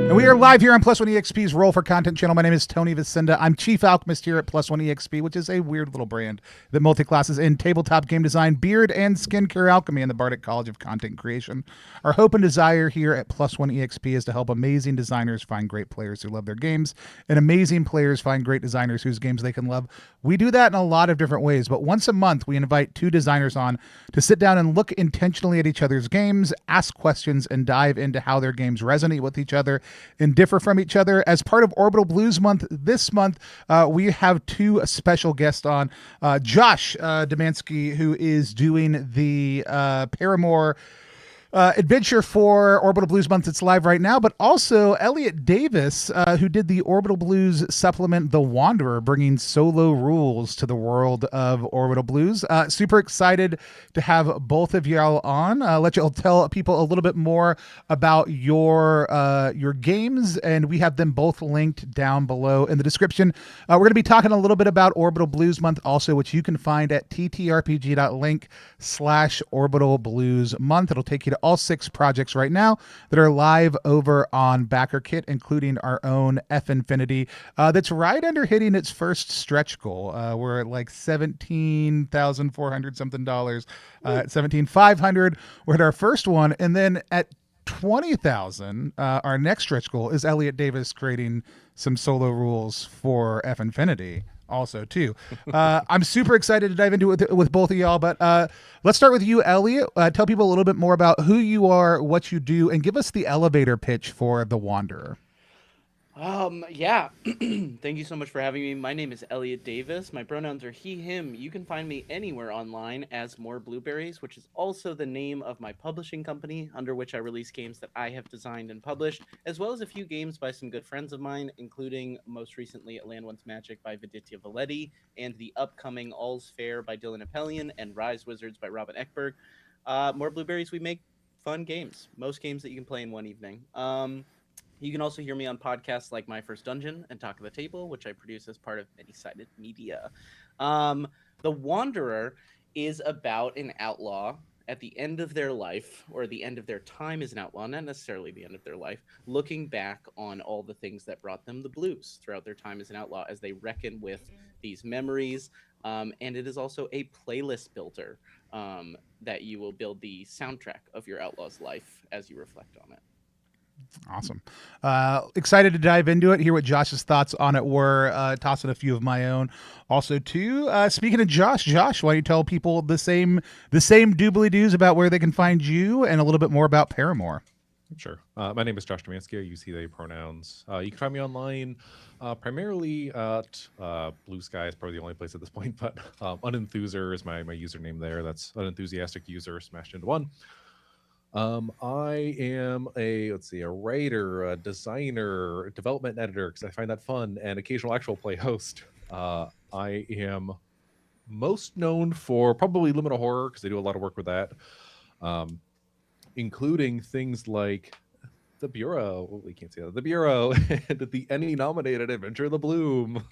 And we are live here on Plus One EXP's Roll for Content channel. My name is Tony Vicinda. I'm Chief Alchemist here at Plus One EXP, which is a weird little brand that multi-classes in tabletop game design, beard, and skincare alchemy in the Bardic College of Content Creation. Our hope and desire here at Plus One EXP is to help amazing designers find great players who love their games, and amazing players find great designers whose games they can love. We do that in a lot of different ways, but once a month we invite two designers on to sit down and look intentionally at each other's games, ask questions, and dive into how their games resonate with each other and differ from each other. As part of Orbital Blues Month this month, we have two special guests on. Josh Domanski, who is doing the Paramore adventure for Orbital Blues Month. It's live right now, but also Elliot Davis, who did the Orbital Blues supplement The Wanderer, bringing solo rules to the world of Orbital Blues. Super excited to have both of y'all on. Let y'all tell people a little bit more about your games, and we have them both linked down below in the description. We're going to be talking a little bit about Orbital Blues Month also, which you can find at ttrpg.link/Orbital Blues Month. It'll take you to all 6 projects right now that are live over on BackerKit, including our own F Infinity, that's right under hitting its first stretch goal. We're at like $17,400 something dollars. At 17,500, we're at our first one, and then at 20,000, our next stretch goal is Elliot Davis creating some solo rules for F Infinity also too. I'm super excited to dive into it with both of y'all, but let's start with you, Elliot. Tell people a little bit more about who you are, what you do, and give us the elevator pitch for The Wanderer. Yeah. Thank you so much for having me. My name is Elliot Davis. My pronouns are he, him. You can find me anywhere online as More Blueberries, which is also the name of my publishing company, under which I release games that I have designed and published, as well as a few games by some good friends of mine, including most recently Land Once Magic by Viditya Valetti, and the upcoming All's Fair by Dylan Appelian, and Rise Wizards by Robin Eckberg. More Blueberries, we make fun games. Most games that you can play in one evening. You can also hear me on podcasts like My First Dungeon and Talk of the Table, which I produce as part of Many-Sided Media. The Wanderer is about an outlaw at the end of their life, or the end of their time as an outlaw, not necessarily the end of their life, looking back on all the things that brought them the blues throughout their time as an outlaw as they reckon with these memories. And it is also a playlist builder that you will build the soundtrack of your outlaw's life as you reflect on it. Awesome. Excited to dive into it, hear what Josh's thoughts on it were, tossing a few of my own also too. Speaking of Josh, why don't you tell people the same doobly-doos about where they can find you and a little bit more about Paramore? Sure. My name is Josh Domanski. I use he, they pronouns. You can find me online primarily at Blue Sky is probably the only place at this point, but Unenthuser is my username there. That's unenthusiastic user smashed into one. I am a writer, a designer, a development editor, because I find that fun, and occasional actual play host. I am most known for probably Liminal Horror, because I do a lot of work with that, including things like The Bureau. We can't say that. The Bureau and the Emmy-nominated Adventure of the Bloom.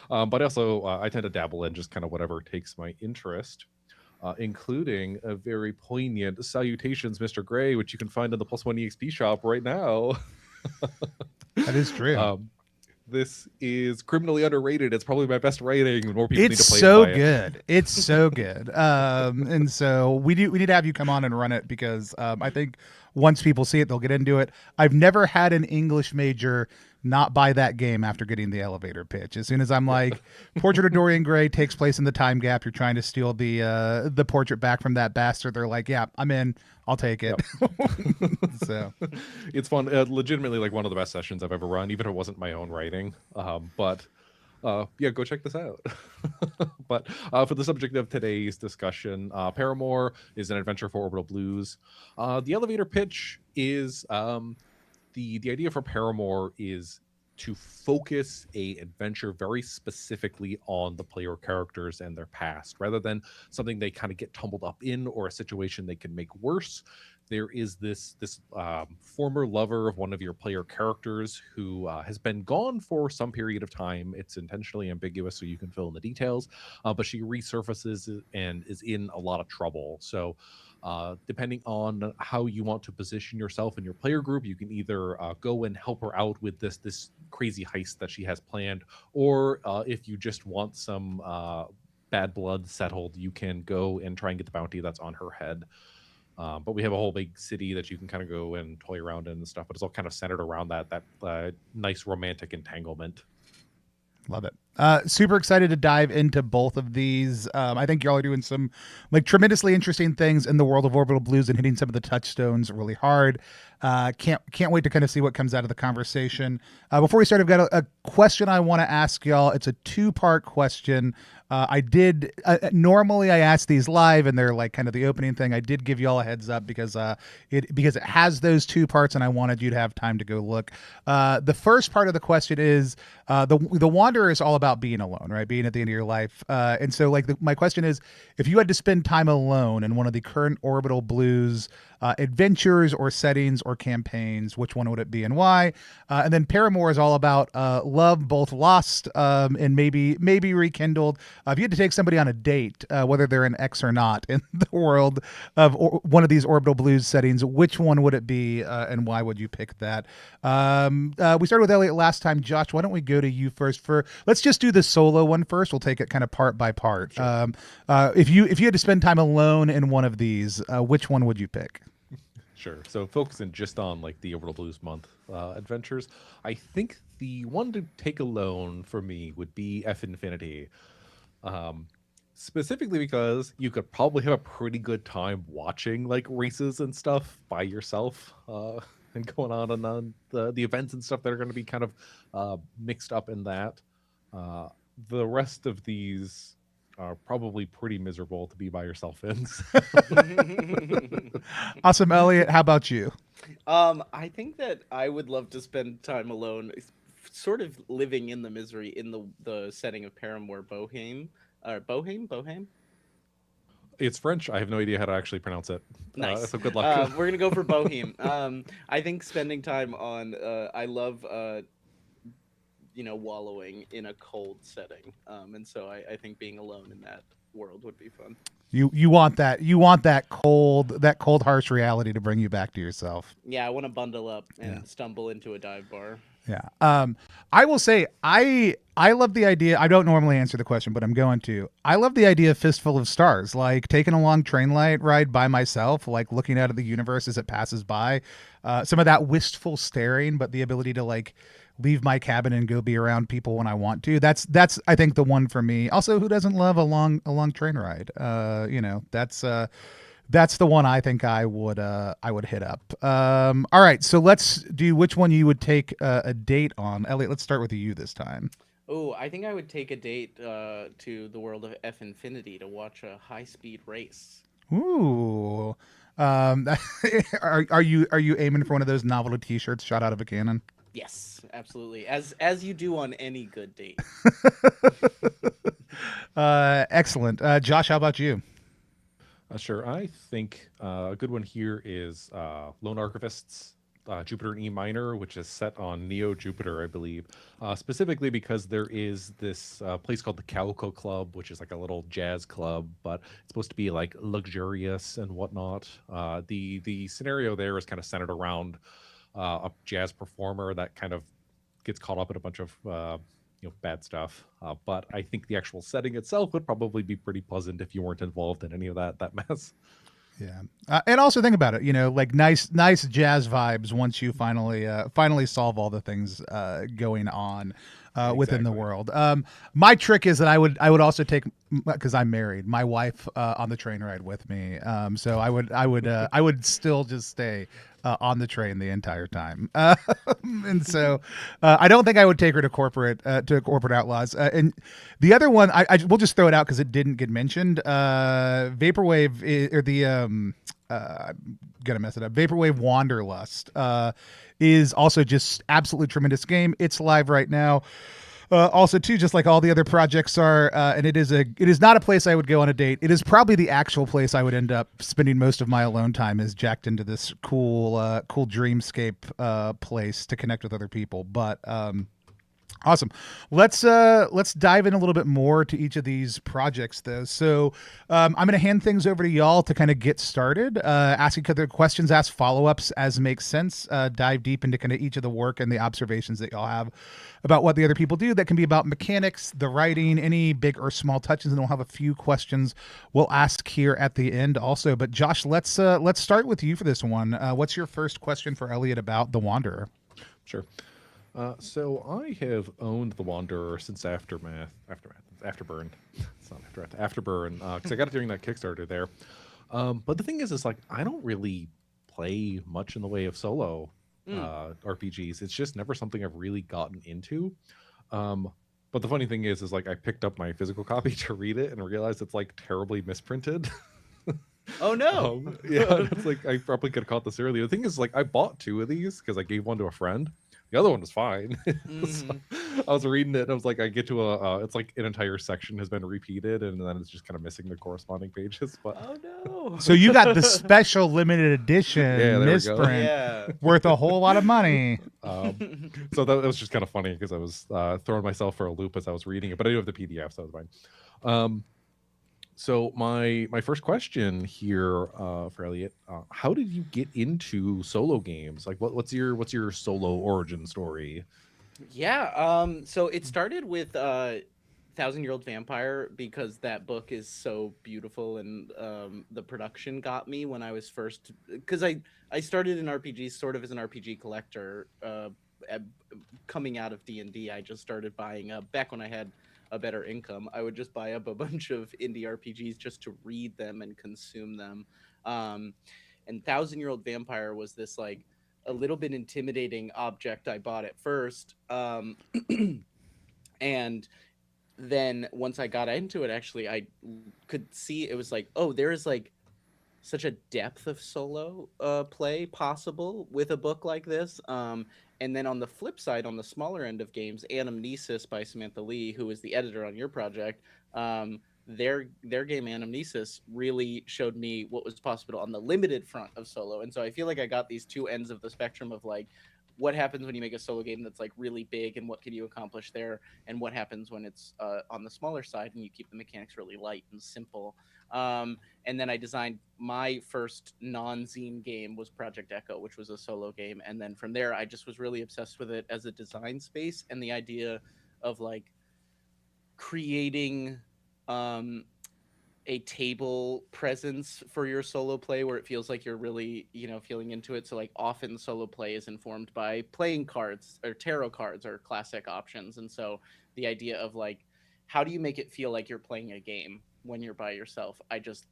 But also, I tend to dabble in just kind of whatever takes my interest. Including a very poignant Salutations, Mr. Gray, which you can find in the Plus One EXP shop right now. That is true. This is criminally underrated. It's probably my best writing. More people need to play it. It's so good. And so we need to have you come on and run it, because I think once people see it, they'll get into it. I've never had an English major not buy that game after getting the elevator pitch. As soon as I'm like, Portrait of Dorian Gray takes place in the time gap, you're trying to steal the portrait back from that bastard, they're like, yeah, I'm in, I'll take it. Yep. So it's fun. Legitimately like one of the best sessions I've ever run, even if it wasn't my own writing. But yeah, go check this out. But for the subject of today's discussion, Paramore is an adventure for Orbital Blues. The elevator pitch is the idea for Paramore is to focus a adventure very specifically on the player characters and their past, rather than something they kind of get tumbled up in or a situation they can make worse. There is this former lover of one of your player characters who has been gone for some period of time. It's intentionally ambiguous, so you can fill in the details, but she resurfaces and is in a lot of trouble. So Depending on how you want to position yourself in your player group, you can either go and help her out with this crazy heist that she has planned, or if you just want some bad blood settled, you can go and try and get the bounty that's on her head. But we have a whole big city that you can kind of go and toy around in and stuff, but it's all kind of centered around that nice romantic entanglement. Love it. Super excited to dive into both of these. I think y'all are doing some like tremendously interesting things in the world of Orbital Blues and hitting some of the touchstones really hard. Can't wait to kind of see what comes out of the conversation. Before we start, I've got a question I want to ask y'all. It's a two-part question. I did normally I ask these live and they're like kind of the opening thing. I did give y'all a heads up because it has those two parts and I wanted you to have time to go look. The first part of the question is the Wanderer is all about being alone, right? Being at the end of your life. And so like my question is, if you had to spend time alone in one of the current Orbital Blues adventures or settings or campaigns, which one would it be and why? And then Paramore is all about love, both lost and maybe rekindled. If you had to take somebody on a date, whether they're an ex or not, in the world of one of these Orbital Blues settings, which one would it be and why would you pick that? We started with Elliot last time. Josh, why don't we go to you first? Let's just do the solo one first. We'll take it kind of part by part. Sure. If you had to spend time alone in one of these, which one would you pick? Sure. So focusing just on like the Orbital Blues month adventures, I think the one to take alone for me would be F Infinity. Specifically because you could probably have a pretty good time watching like races and stuff by yourself and going on the events and stuff that are going to be kind of mixed up in that. The rest of these are probably pretty miserable to be by yourself in. Awesome. Elliot, how about you? I think that I would love to spend time alone, sort of living in the misery in the setting of Paramore Bohème. Bohème? It's French. I have no idea how to actually pronounce it. Nice. So good luck. We're gonna go for Bohème. I think spending time on. I love. Wallowing in a cold setting, and so I think being alone in that world would be fun. You want that cold harsh reality to bring you back to yourself. Yeah, I want to bundle up and stumble into a dive bar. Yeah. I will say I love the idea. I don't normally answer the question, but I'm going to. I love the idea of Fistful of Stars, like taking a long train ride by myself, like looking out at the universe as it passes by. Some of that wistful staring, but the ability to like leave my cabin and go be around people when I want to. That's I think the one for me. Also, who doesn't love a long train ride? That's the one I think I would hit up. All right, so let's do which one you would take a date on. Elliot, let's start with you this time. Oh, I think I would take a date to the world of F Infinity to watch a high-speed race. Ooh. Are you aiming for one of those novelty T-shirts shot out of a cannon? Yes, absolutely. As you do on any good date. Excellent. Josh, how about you? Sure. I think a good one here is Lone Archivist's Jupiter in E minor, which is set on Neo Jupiter, I believe. Specifically because there is this place called the Calico Club, which is like a little jazz club, but it's supposed to be like luxurious and whatnot. The scenario there is kind of centered around a jazz performer that kind of gets caught up in a bunch of bad stuff. But I think the actual setting itself would probably be pretty pleasant if you weren't involved in any of that mess. Yeah, and also think about it. Like nice jazz vibes once you finally solve all the things going on within the world. My trick is that I would also take, because I'm married, my wife on the train ride with me. So I would still just stay on the train the entire time. And so I don't think I would take her to corporate outlaws. And the other one, we'll just throw it out because it didn't get mentioned. Vaporwave or the I'm gonna mess it up. Vaporwave Wanderlust is also just absolutely tremendous game. It's live right now. Also, too, just like all the other projects are, and it is not a place I would go on a date. It is probably the actual place I would end up spending most of my alone time, is jacked into this cool dreamscape place to connect with other people. But Awesome. Let's dive in a little bit more to each of these projects, though. So I'm going to hand things over to y'all to kind of get started. Ask each other questions, ask follow-ups as makes sense. Dive deep into kind of each of the work and the observations that y'all have about what the other people do. That can be about mechanics, the writing, any big or small touches, and we'll have a few questions we'll ask here at the end also. But Josh, let's start with you for this one. What's your first question for Elliot about The Wanderer? Sure. So I have owned The Wanderer since Afterburn. It's not Afterburn, because I got it during that Kickstarter there. But the thing is like I don't really play much in the way of solo RPGs. It's just never something I've really gotten into. But the funny thing is like I picked up my physical copy to read it and realized it's like terribly misprinted. Oh no! Yeah, it's like I probably could have caught this earlier. The thing is, like, I bought 2 of these because I gave one to a friend. The other one was fine. So I was reading it and I was like, I get to it's like an entire section has been repeated and then it's just kind of missing the corresponding pages. But Oh no! So you got the special limited edition Yeah, there we go. misprint Yeah. worth a whole lot of money. So that was just kind of funny because I was throwing myself for a loop as I was reading it, but I do have the PDF, so that was fine. So my first question here for Elliot, how did you get into solo games? Like, what's your solo origin story? Yeah. So it started with Thousand-Year-Old Vampire because that book is so beautiful, and the production got me when I was first, because I started in RPGs sort of as an RPG collector. Coming out of D&D, I just started buying up back when I had a better income. I would just buy up a bunch of indie RPGs just to read them and consume them. And Thousand-Year-Old Vampire was this like a little bit intimidating object I bought at first. And then once I got into it, actually, I could see it was like, oh, there is like such a depth of solo play possible with a book like this. And then on the flip side, on the smaller end of games, Anamnesis by Samantha Lee, who is the editor on your project, their game Anamnesis really showed me what was possible on the limited front of solo. And so I feel like I got these two ends of the spectrum of like what happens when you make a solo game that's like really big and what can you accomplish there, and what happens when it's on the smaller side and you keep the mechanics really light and simple. And then I designed my first non-zine game was Project Echo, which was a solo game. And then from there, I just was really obsessed with it as a design space and the idea of like creating a table presence for your solo play where it feels like you're really, feeling into it. So like often solo play is informed by playing cards or tarot cards or classic options. And so the idea of like, how do you make it feel like you're playing a game when you're by yourself? I just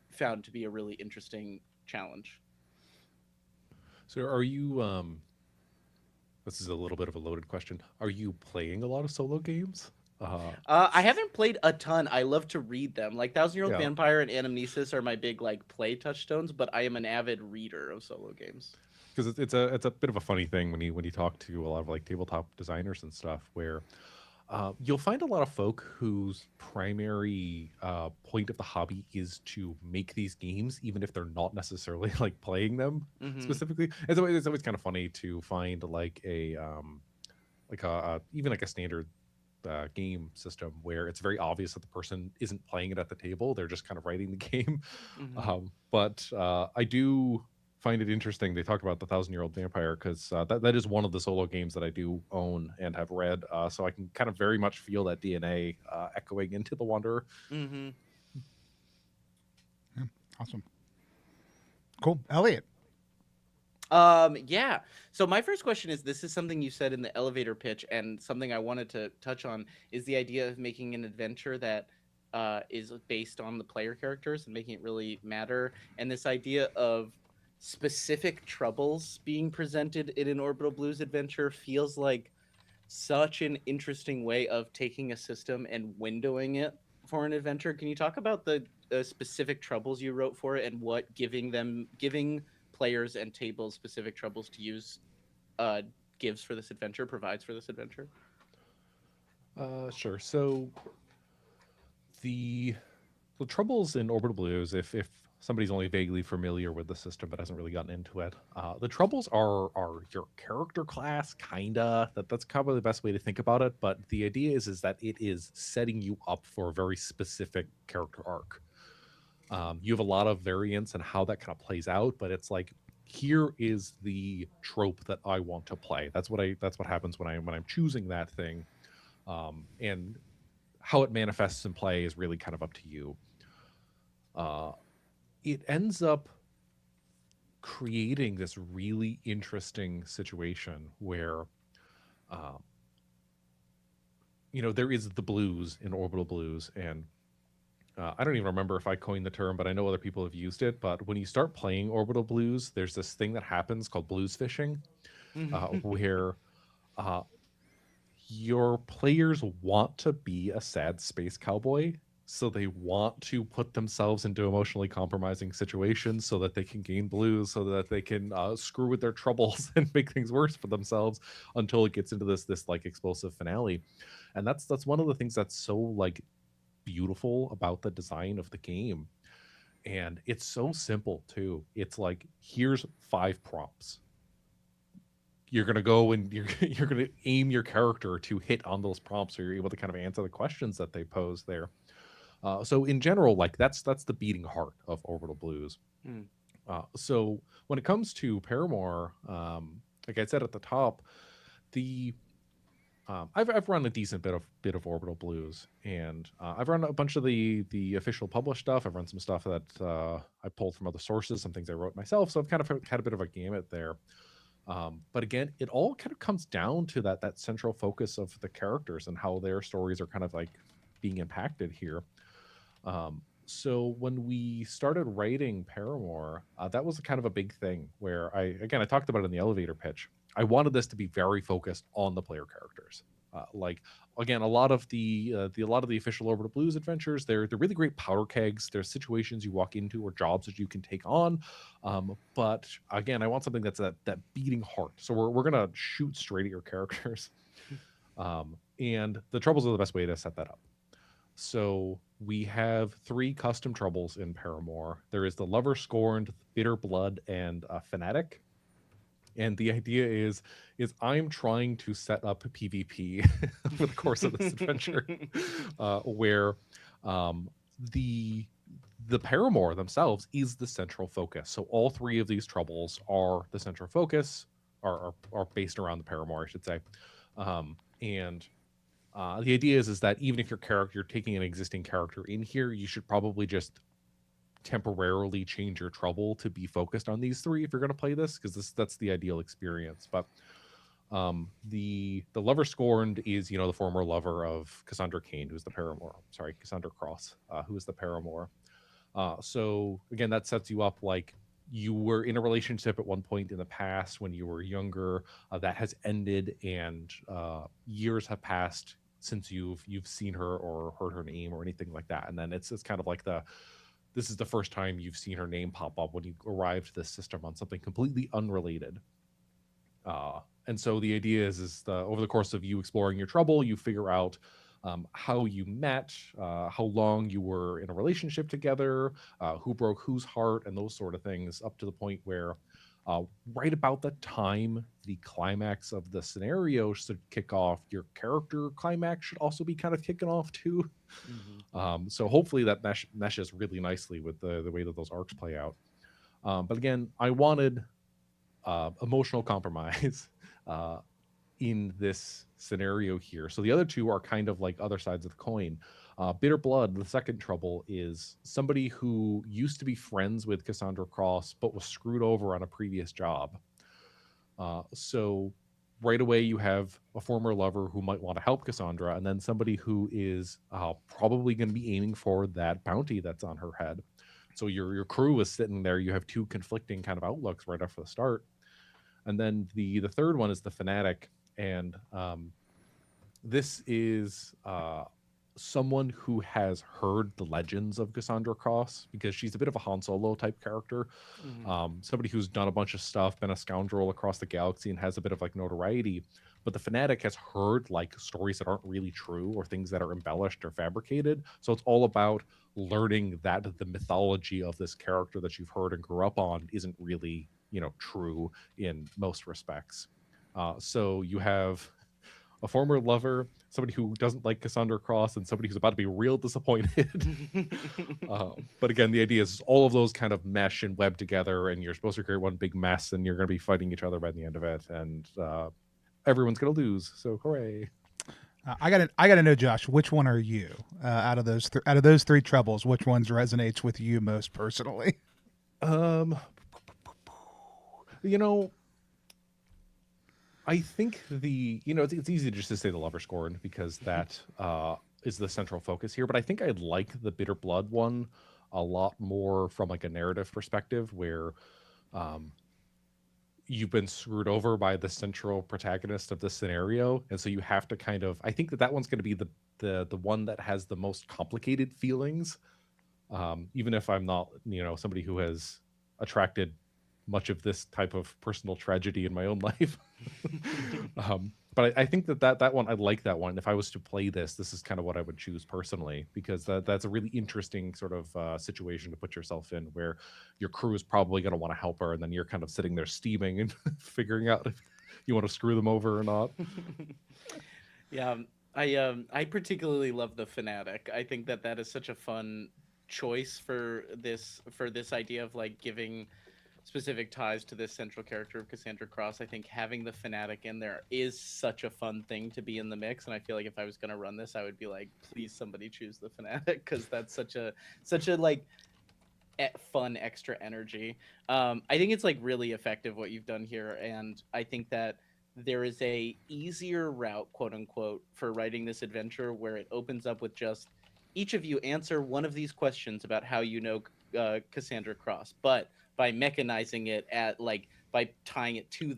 found to be a really interesting challenge. So are you this is a little bit of a loaded question. Are you playing a lot of solo games? I haven't played a ton. I love to read them. Like Thousand-Year-Old Yeah. Vampire and Anamnesis are my big like play touchstones, but I am an avid reader of solo games. Because it's a bit of a funny thing when you talk to a lot of like tabletop designers and stuff, where you'll find a lot of folk whose primary point of the hobby is to make these games, even if they're not necessarily like playing them specifically. And so it's always kind of funny to find like a even like a standard game system where it's very obvious that the person isn't playing it at the table; they're just kind of writing the game. But I do find it interesting they talk about the Thousand-Year-Old Vampire because that is one of the solo games that I do own and have read, so I can kind of very much feel that DNA echoing into The Wanderer. Yeah, awesome. Cool. Elliot. Yeah. So my first question is, this is something you said in the elevator pitch, and something I wanted to touch on is the idea of making an adventure that is based on the player characters and making it really matter. And this idea of specific troubles being presented in an Orbital Blues adventure feels like such an interesting way of taking a system and windowing it for an adventure. Can you talk about the specific troubles you wrote for it and what giving players and tables specific troubles to use gives for this adventure, provides for this adventure? Sure. So the troubles in Orbital Blues, if somebody's only vaguely familiar with the system but hasn't really gotten into it, the troubles are your character class, kinda. That's probably the best way to think about it. But the idea is that it is setting you up for a very specific character arc. You have a lot of variance in how that kind of plays out, but it's like, here is the trope that I want to play. That's what happens when I'm choosing that thing, and how it manifests in play is really kind of up to you. It ends up creating this really interesting situation where, um, there is the blues in Orbital Blues, and I don't even remember if I coined the term, but I know other people have used it. But when you start playing Orbital Blues, there's this thing that happens called blues fishing, where uh, your players want to be a sad space cowboy. So they want to put themselves into emotionally compromising situations so that they can gain blues, so that they can screw with their troubles and make things worse for themselves until it gets into this like explosive finale. And that's one of the things that's so like beautiful about the design of the game. And it's so simple too. It's like, here's 5 prompts. You're gonna go and you're gonna aim your character to hit on those prompts, so you're able to kind of answer the questions that they pose there. So in general, like that's the beating heart of Orbital Blues. Mm. So when it comes to Paramore, like I said at the top, the I've run a decent bit of Orbital Blues, and I've run a bunch of the official published stuff. I've run some stuff that I pulled from other sources, some things I wrote myself. So I've kind of had a bit of a gamut there. But again, it all kind of comes down to that central focus of the characters and how their stories are kind of like being impacted here. So when we started writing Paramore, that was kind of a big thing where I talked about it in the elevator pitch. I wanted this to be very focused on the player characters. Like again, a lot of the official Orbital Blues adventures, they're really great powder kegs. There's situations you walk into or jobs that you can take on. But again, I want something that's that beating heart. So we're gonna shoot straight at your characters. And the troubles are the best way to set that up. So we have 3 custom troubles in Paramore. There is the Lover Scorned, Bitter Blood, and Fanatic. And the idea is I'm trying to set up PvP over the course of this adventure, where the Paramore themselves is the central focus. So all 3 of these troubles are the central focus, are based around the Paramore, I should say. And the idea is that even if you're taking an existing character in here, you should probably just temporarily change your trouble to be focused on these 3 if you're going to play this, because that's the ideal experience. But the Lover Scorned is the former lover of Cassandra Cain, who's the Paramore. Sorry, Cassandra Cross, who is the Paramore. So again, that sets you up like you were in a relationship at one point in the past when you were younger. That has ended, and years have passed since you've seen her or heard her name or anything like that. And then it's kind of like this is the first time you've seen her name pop up when you arrived to this system on something completely unrelated. And so the idea is over the course of you exploring your trouble, you figure out how you met, how long you were in a relationship together, who broke whose heart, and those sort of things, up to the point where right about the time the climax of the scenario should kick off, your character climax should also be kind of kicking off too. Mm-hmm. So hopefully that meshes really nicely with the way that those arcs play out. But again, I wanted emotional compromise in this scenario here. So the other 2 are kind of like other sides of the coin. Bitter Blood, the second trouble, is somebody who used to be friends with Cassandra Cross but was screwed over on a previous job. So right away you have a former lover who might want to help Cassandra, and then somebody who is probably going to be aiming for that bounty that's on her head. So your crew is sitting there. You have 2 conflicting kind of outlooks right off the start. And then the third one is the Fanatic, and this is someone who has heard the legends of Cassandra Cross, because she's a bit of a Han Solo type character. Mm-hmm. Somebody who's done a bunch of stuff, been a scoundrel across the galaxy, and has a bit of like notoriety. But the Fanatic has heard like stories that aren't really true, or things that are embellished or fabricated. So it's all about learning that the mythology of this character that you've heard and grew up on isn't really, true in most respects. So you have a former lover, somebody who doesn't like Cassandra Cross, and somebody who's about to be real disappointed. But again, the idea is all of those kind of mesh and web together, and you're supposed to create one big mess, and you're going to be fighting each other by the end of it, and everyone's going to lose. So hooray! I gotta know, Josh. Which one are you out of those three troubles? Which ones resonates with you most personally? You know, I think it's easy just to say the Lover Scorn because that is the central focus here. But I think I like the Bitter Blood one a lot more from like a narrative perspective, where you've been screwed over by the central protagonist of the scenario, and so you have to kind of. I think that one's going to be the one that has the most complicated feelings. Even if I'm not, somebody who has attracted much of this type of personal tragedy in my own life. But I think that one, I like that one. If I was to play this is kind of what I would choose personally, because that's a really interesting sort of situation to put yourself in, where your crew is probably going to want to help her, and then you're kind of sitting there steaming and figuring out if you want to screw them over or not. Yeah, I particularly love the Fanatic. I think that is such a fun choice for this idea of like giving specific ties to this central character of Cassandra Cross. I think having the Fanatic in there is such a fun thing to be in the mix, and I feel like if I was going to run this, I would be like, please somebody choose the Fanatic, because that's such a like fun extra energy. I think it's like really effective what you've done here, and I think that there is a easier route, quote unquote, for writing this adventure, where it opens up with just each of you answer one of these questions about how you know Cassandra Cross, but by mechanizing it by tying it to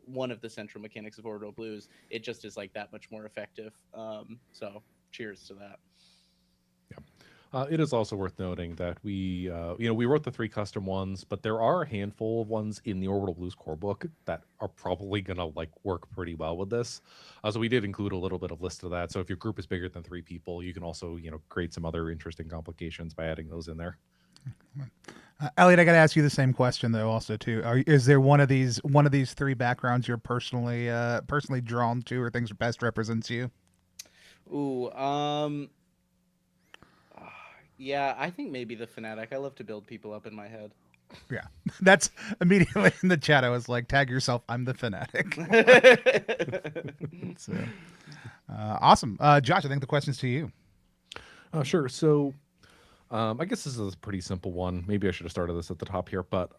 one of the central mechanics of Orbital Blues, it just is like that much more effective. So cheers to that. Yeah. It is also worth noting that we wrote the 3 custom ones, but there are a handful of ones in the Orbital Blues core book that are probably going to like work pretty well with this. So we did include a little bit of list of that. So if your group is bigger than 3 people, you can also, create some other interesting complications by adding those in there. Elliot, I got to ask you the same question though. Also, too, is there one of these 3 backgrounds you're personally drawn to, or things best represents you? Ooh, yeah, I think maybe the Fanatic. I love to build people up in my head. Yeah, that's immediately in the chat. I was like, tag yourself. I'm the Fanatic. So, awesome, Josh. I think the question's to you. Sure. So. I guess this is a pretty simple one. Maybe I should have started this at the top here, but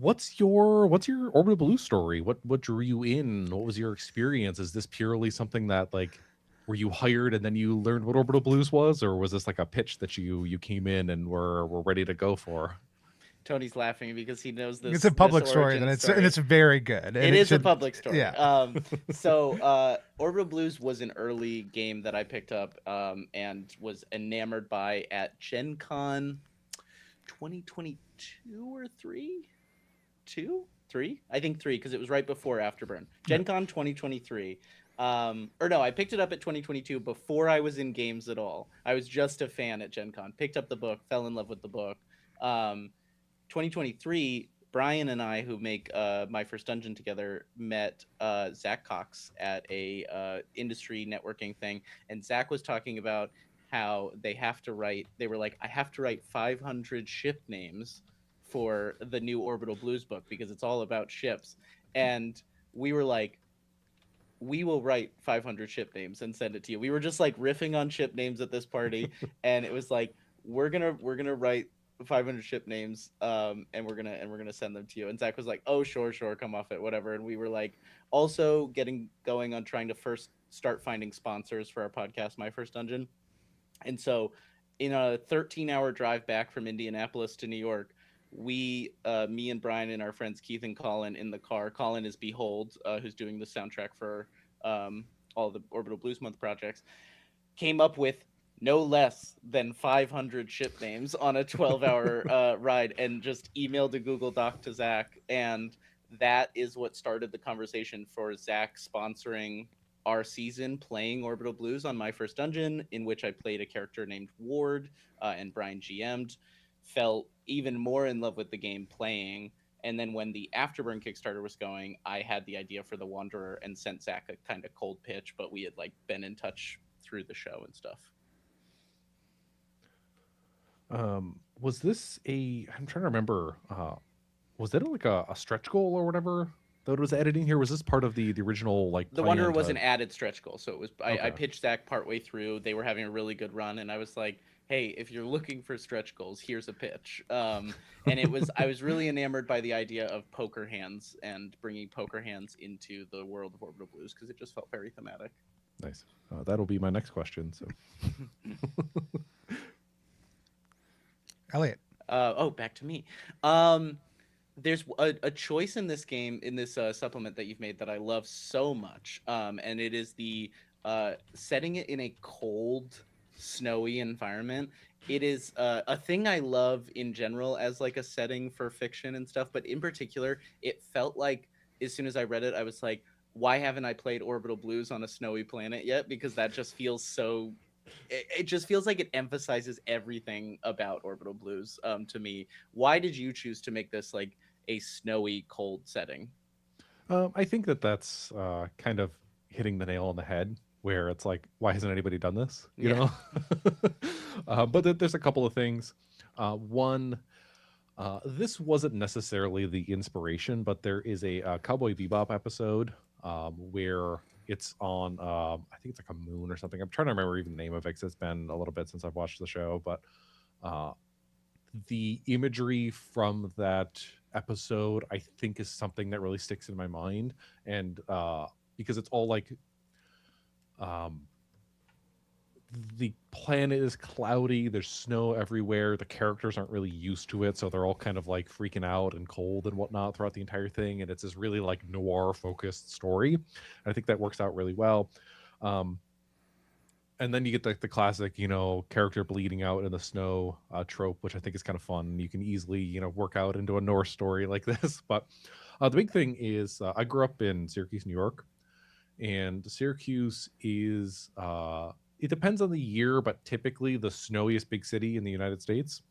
what's your Orbital Blue story? What drew you in? What was your experience? Is this purely something that like were you hired and then you learned what Orbital Blues was, or was this like a pitch that you came in and were ready to go for? Tony's laughing because he knows this. It's a public story, and it's very good. It is a public story. Yeah. So Orbital Blues was an early game that I picked up and was enamored by at Gen Con 2022 or 3? 2? 3? I think 3, because it was right before Afterburn. Gen Con 2023. Or no, I picked it up at 2022 before I was in games at all. I was just a fan at Gen Con. Picked up the book, fell in love with the book. 2023, Brian and I, who make My First Dungeon together, met Zach Cox at a industry networking thing, and Zach was talking about how they were like, I have to write 500 ship names for the new Orbital Blues book because it's all about ships, and we were like, we will write 500 ship names and send it to you. We were just like riffing on ship names at this party, and it was like, we're gonna write 500 ship names and we're gonna send them to you. And Zach was like, oh sure, come off it, whatever. And we were like also getting going on trying to first start finding sponsors for our podcast, My First Dungeon. And so in a 13-hour drive back from Indianapolis to New York, we me and Brian and our friends Keith and Colin in the car. Colin is Behold, who's doing the soundtrack for all the Orbital Blues Month projects, came up with no less than 500 ship names on a 12-hour ride, and just emailed a Google Doc to Zach. And that is what started the conversation for Zach sponsoring our season playing Orbital Blues on my first dungeon, in which I played a character named Ward, and Brian GM'd, felt even more in love with the game playing. And then when the Afterburn Kickstarter was going, I had the idea for the Wanderer and sent Zach a kind of cold pitch, but we had like been in touch through the show and stuff. Was this I'm trying to remember, was it like a stretch goal or whatever that was editing here? Was this part of the original like The plan Wanderer was to- an added stretch goal, so it was. I Okay. pitched Zach partway through. They were having a really good run, and I was like, "Hey, if you're looking for stretch goals, here's a pitch." And it was. I was really enamored by the idea of poker hands and bringing poker hands into the world of Orbital Blues because it just felt very thematic. Nice. That'll be my next question. So Elliot. Back to me. There's a choice in this game, in this supplement that you've made that I love so much, and it is the setting it in a cold, snowy environment. It is a thing I love in general as like a setting for fiction and stuff, but in particular, it felt like as soon as I read it, I was like, why haven't I played Orbital Blues on a snowy planet yet? Because that just feels so... It just feels like it emphasizes everything about Orbital Blues to me. Why did you choose to make this like a snowy, cold setting? I think that's kind of hitting the nail on the head, where it's like, why hasn't anybody done this? You Yeah. know? But there's a couple of things. One, this wasn't necessarily the inspiration, but there is a Cowboy Bebop episode where it's on, I think it's like a moon or something. I'm trying to remember even the name of it 'cause it's been a little bit since I've watched the show, but the imagery from that episode, I think, is something that really sticks in my mind. And because it's all like, the planet is cloudy, there's snow everywhere, the characters aren't really used to it, so they're all kind of like freaking out and cold and whatnot throughout the entire thing, and it's this really like noir focused story, and I think that works out really well. And then you get the classic, character bleeding out in the snow trope, which I think is kind of fun. You can easily, work out into a Norse story like this. But the big thing is, I grew up in Syracuse, New York, and Syracuse is it depends on the year, but typically the snowiest big city in the United States.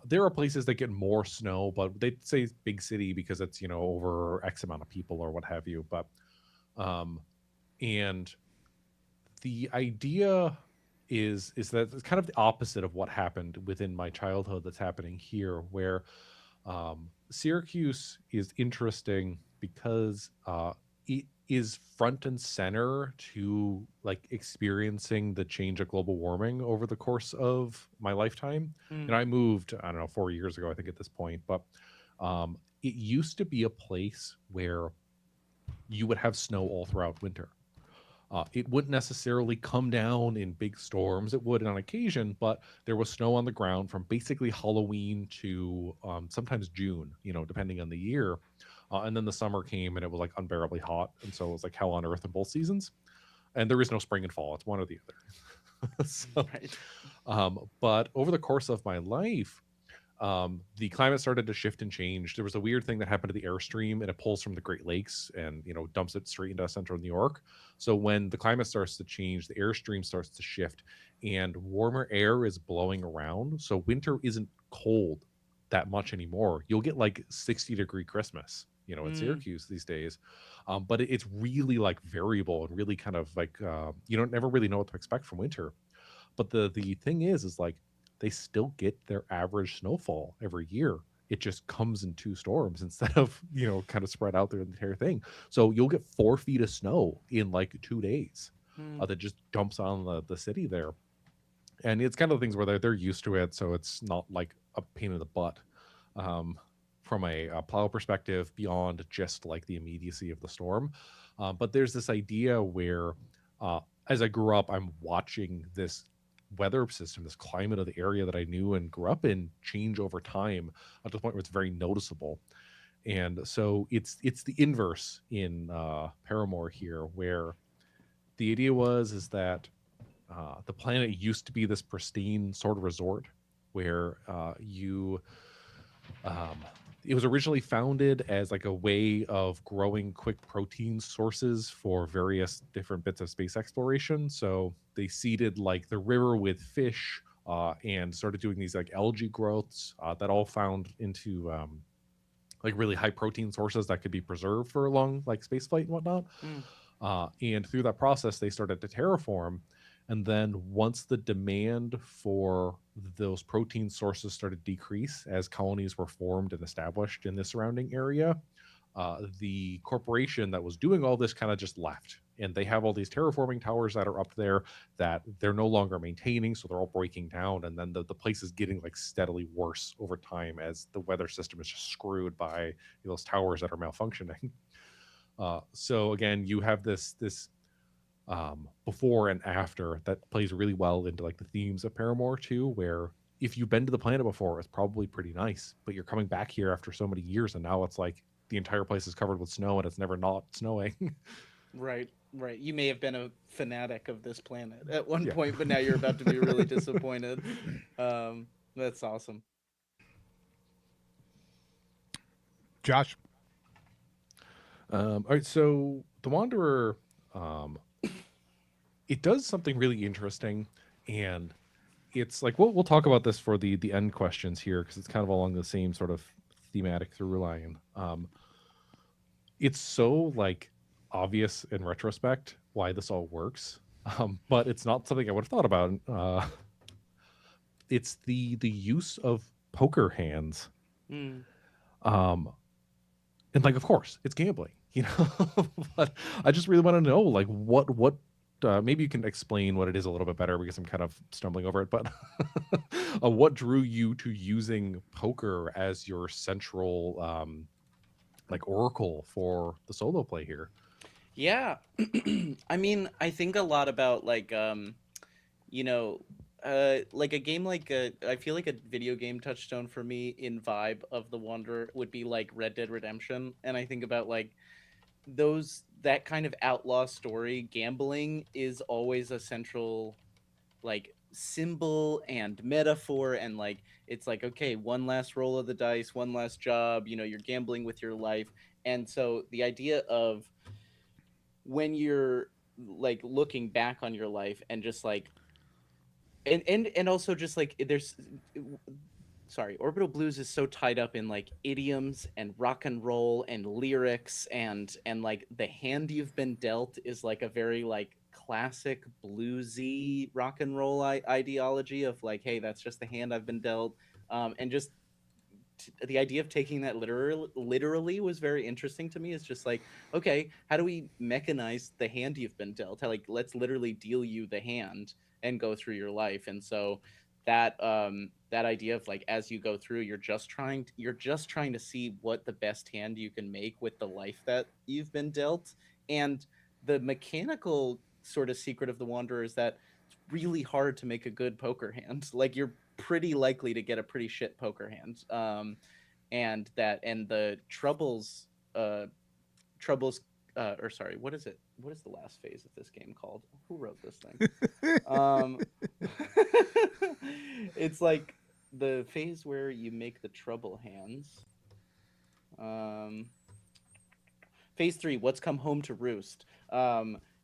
There are places that get more snow, but they say big city because it's over X amount of people or what have you. But and the idea is that it's kind of the opposite of what happened within my childhood that's happening here, where Syracuse is interesting because it is front and center to like experiencing the change of global warming over the course of my lifetime. And I moved, I don't know, 4 years ago, I think at this point, but it used to be a place where you would have snow all throughout winter. It wouldn't necessarily come down in big storms. It would on occasion, but there was snow on the ground from basically Halloween to sometimes June, depending on the year. And then the summer came and it was like unbearably hot. And so it was like hell on earth in both seasons. And there is no spring and fall. It's one or the other. Right. But over the course of my life, the climate started to shift and change. There was a weird thing that happened to the airstream, and it pulls from the Great Lakes and dumps it straight into central New York. So when the climate starts to change, the airstream starts to shift and warmer air is blowing around. So winter isn't cold that much anymore. You'll get like 60-degree Christmas in Syracuse these days. But it's really like variable and really kind of like you don't never really know what to expect from winter. But the thing is like they still get their average snowfall every year. It just comes in 2 storms instead of, kind of spread out there the entire thing. So you'll get 4 feet of snow in like 2 days that just dumps on the city there. And it's kind of things where they're used to it. So it's not like a pain in the butt from a plow perspective beyond just like the immediacy of the storm. But there's this idea where as I grew up, I'm watching this weather system, this climate of the area that I knew and grew up in change over time to the point where it's very noticeable. And so it's the inverse in Paramore here, where the idea is that the planet used to be this pristine sort of resort where it was originally founded as like a way of growing quick protein sources for various different bits of space exploration. So they seeded like the river with fish, and started doing these like algae growths that all found into like really high protein sources that could be preserved for long like space flight and whatnot. Mm. And through that process, they started to terraform. And then once the demand for those protein sources started to decrease as colonies were formed and established in the surrounding area, the corporation that was doing all this kind of just left. And they have all these terraforming towers that are up there that they're no longer maintaining. So they're all breaking down. And then the place is getting like steadily worse over time as the weather system is just screwed by those towers that are malfunctioning. So again, you have this before and after that plays really well into like the themes of Paramore too, where if you've been to the planet before, it's probably pretty nice, but you're coming back here after so many years, and now it's like the entire place is covered with snow and it's never not snowing. Right, right. You may have been a fanatic of this planet at one Yeah. point, but now you're about to be really disappointed. That's awesome. Josh. All right, so the Wanderer, it does something really interesting, and it's like we'll talk about this for the end questions here because it's kind of along the same sort of thematic through line. It's so like obvious in retrospect why this all works, but it's not something I would have thought about. It's the use of poker hands, Mm. and like of course it's gambling, you know. But I just really want to know like what maybe you can explain what it is a little bit better because I'm kind of stumbling over it. But what drew you to using poker as your central like oracle for the solo play here? Yeah. I mean, I think a lot about like you know, like a game like I feel like a video game touchstone for me in vibe of the Wanderer would be like Red Dead Redemption, and I think about like those that kind of outlaw story. Gambling is always a central like symbol and metaphor, and like it's like, okay, one last roll of the dice, one last job, you're gambling with your life. And so the idea of when you're like looking back on your life and just like and also just like there's sorry, Orbital Blues is so tied up in like idioms and rock and roll and lyrics, and like the hand you've been dealt is like a very like classic bluesy rock and roll ideology of like, hey, that's just the hand I've been dealt. And just the idea of taking that literally was very interesting to me. It's just like, okay, how do we mechanize the hand you've been dealt? How, like, let's literally deal you the hand and go through your life. And so that idea of like, as you go through, you're just trying to see what the best hand you can make with the life that you've been dealt. And the mechanical sort of secret of the Wanderer is that it's really hard to make a good poker hand. Like, you're pretty likely to get a pretty shit poker hand. And the troubles, or sorry, what is it? What is the last phase of this game called? Who wrote this thing? um, it's like the phase where you make the trouble hands. Um, Phase 3, what's come home to roost.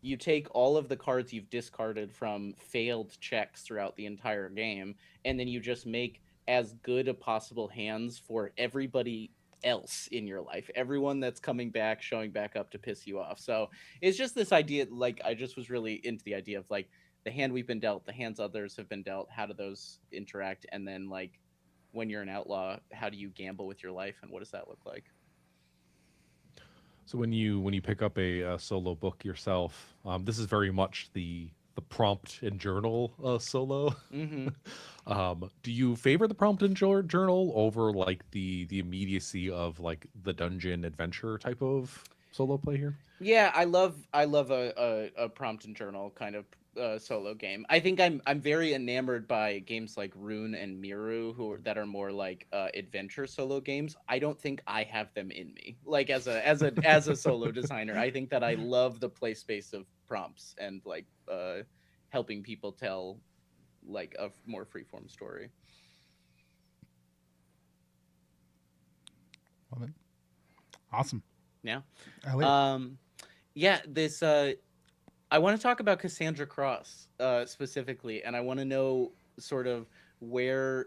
You take all of the cards you've discarded from failed checks throughout the entire game, and then you just make as good a possible hands for everybody else in your life, everyone that's coming back, showing back up to piss you off. So it's just this idea, like, I just was really into the idea of like the hand we've been dealt, the hands others have been dealt, how do those interact, and then like when you're an outlaw, how do you gamble with your life, and what does that look like? So when you pick up a solo book yourself, this is very much the prompt and journal solo. Mm-hmm. Do you favor the prompt and journal over like the immediacy of like the dungeon adventure type of solo play here? Yeah, I love a prompt and journal kind of solo game. I think I'm very enamored by games like Rune and Miru, that are more like adventure solo games. I don't think I have them in me. Like, as a solo designer, I think that I love the play space of prompts and like helping people tell like a more freeform story. Awesome. Yeah. Elliot? Yeah, this I want to talk about Cassandra Cross specifically, and I want to know sort of where,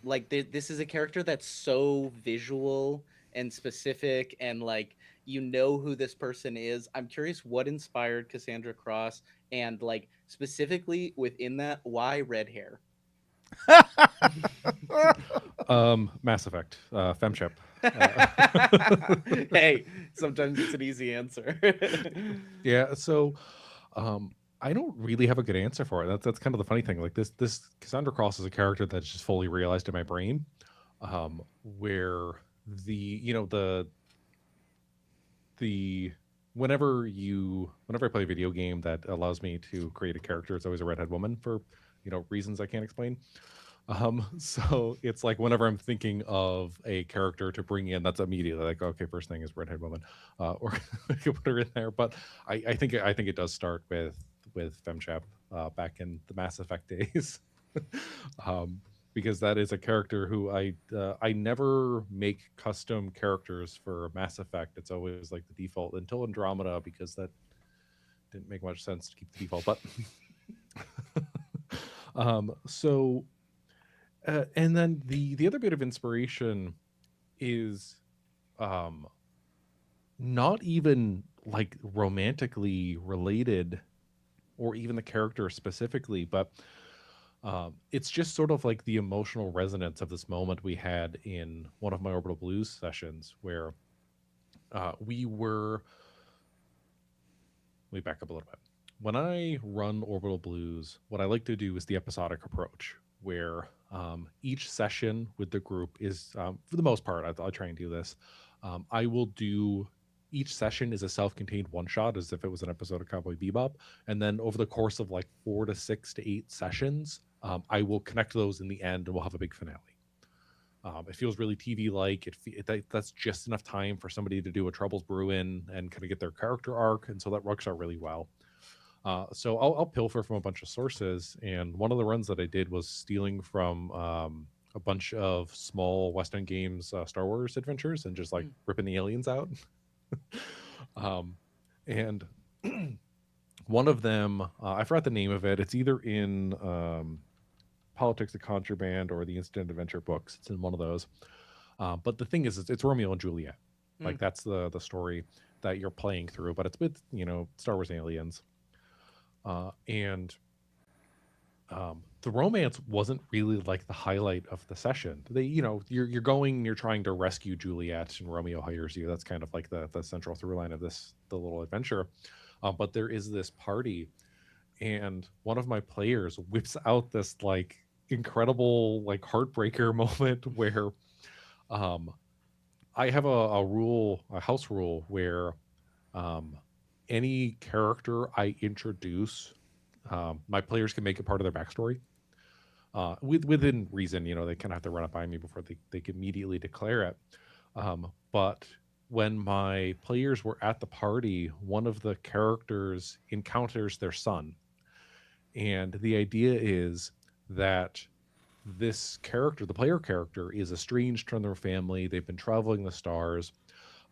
like, this is a character that's so visual and specific, and like you know who this person is. I'm curious what inspired Cassandra Cross, and like specifically within that, why red hair? Mass Effect, Femchip. Uh, Hey, sometimes it's an easy answer. yeah, so um, I don't really have a good answer for it. That's kind of the funny thing. Like this Cassandra Cross is a character that's just fully realized in my brain, where the you know the whenever I play a video game that allows me to create a character, it's always a redhead woman for reasons I can't explain. So it's like whenever I'm thinking of a character to bring in, that's immediately like, okay, first thing is redhead woman, or I could put her in there. But I think it does start with Femchap back in the Mass Effect days, um, because that is a character who I never make custom characters for Mass Effect. It's always like the default until Andromeda, because that didn't make much sense to keep the default. But so and then the other bit of inspiration is um not even like romantically related or even the character specifically, but it's just sort of like the emotional resonance of this moment we had in one of my Orbital Blues sessions where we were. Let me back up a little bit. When I run Orbital Blues, what I like to do is the episodic approach, where each session with the group is, for the most part, I'll try and do this. I will do each session is a self-contained one-shot, as if it was an episode of Cowboy Bebop, and then over the course of like 4 to 6 to 8 sessions, I will connect those in the end, and we'll have a big finale. It feels really TV-like. That's just enough time for somebody to do a Troubles Brewin and kind of get their character arc, and so that works out really well. So I'll pilfer from a bunch of sources, and one of the runs that I did was stealing from a bunch of small West End Games Star Wars adventures and just like ripping the aliens out. And one of them, I forgot the name of it. It's either in Politics of Contraband or the Instant Adventure books. It's in one of those. But the thing is, it's Romeo and Juliet. Like that's the story that you're playing through, but it's with Star Wars aliens. And the romance wasn't really like the highlight of the session. You're trying to rescue Juliet, and Romeo hires you. That's kind of like the central through line of the little adventure. But there is this party, and one of my players whips out this like incredible like heartbreaker moment where I have a house rule where any character I introduce, my players can make it part of their backstory. Within reason, they kind of have to run it by me before they can immediately declare it. But when my players were at the party, one of the characters encounters their son. And the idea is that this character, the player character, is estranged from their family. They've been traveling the stars,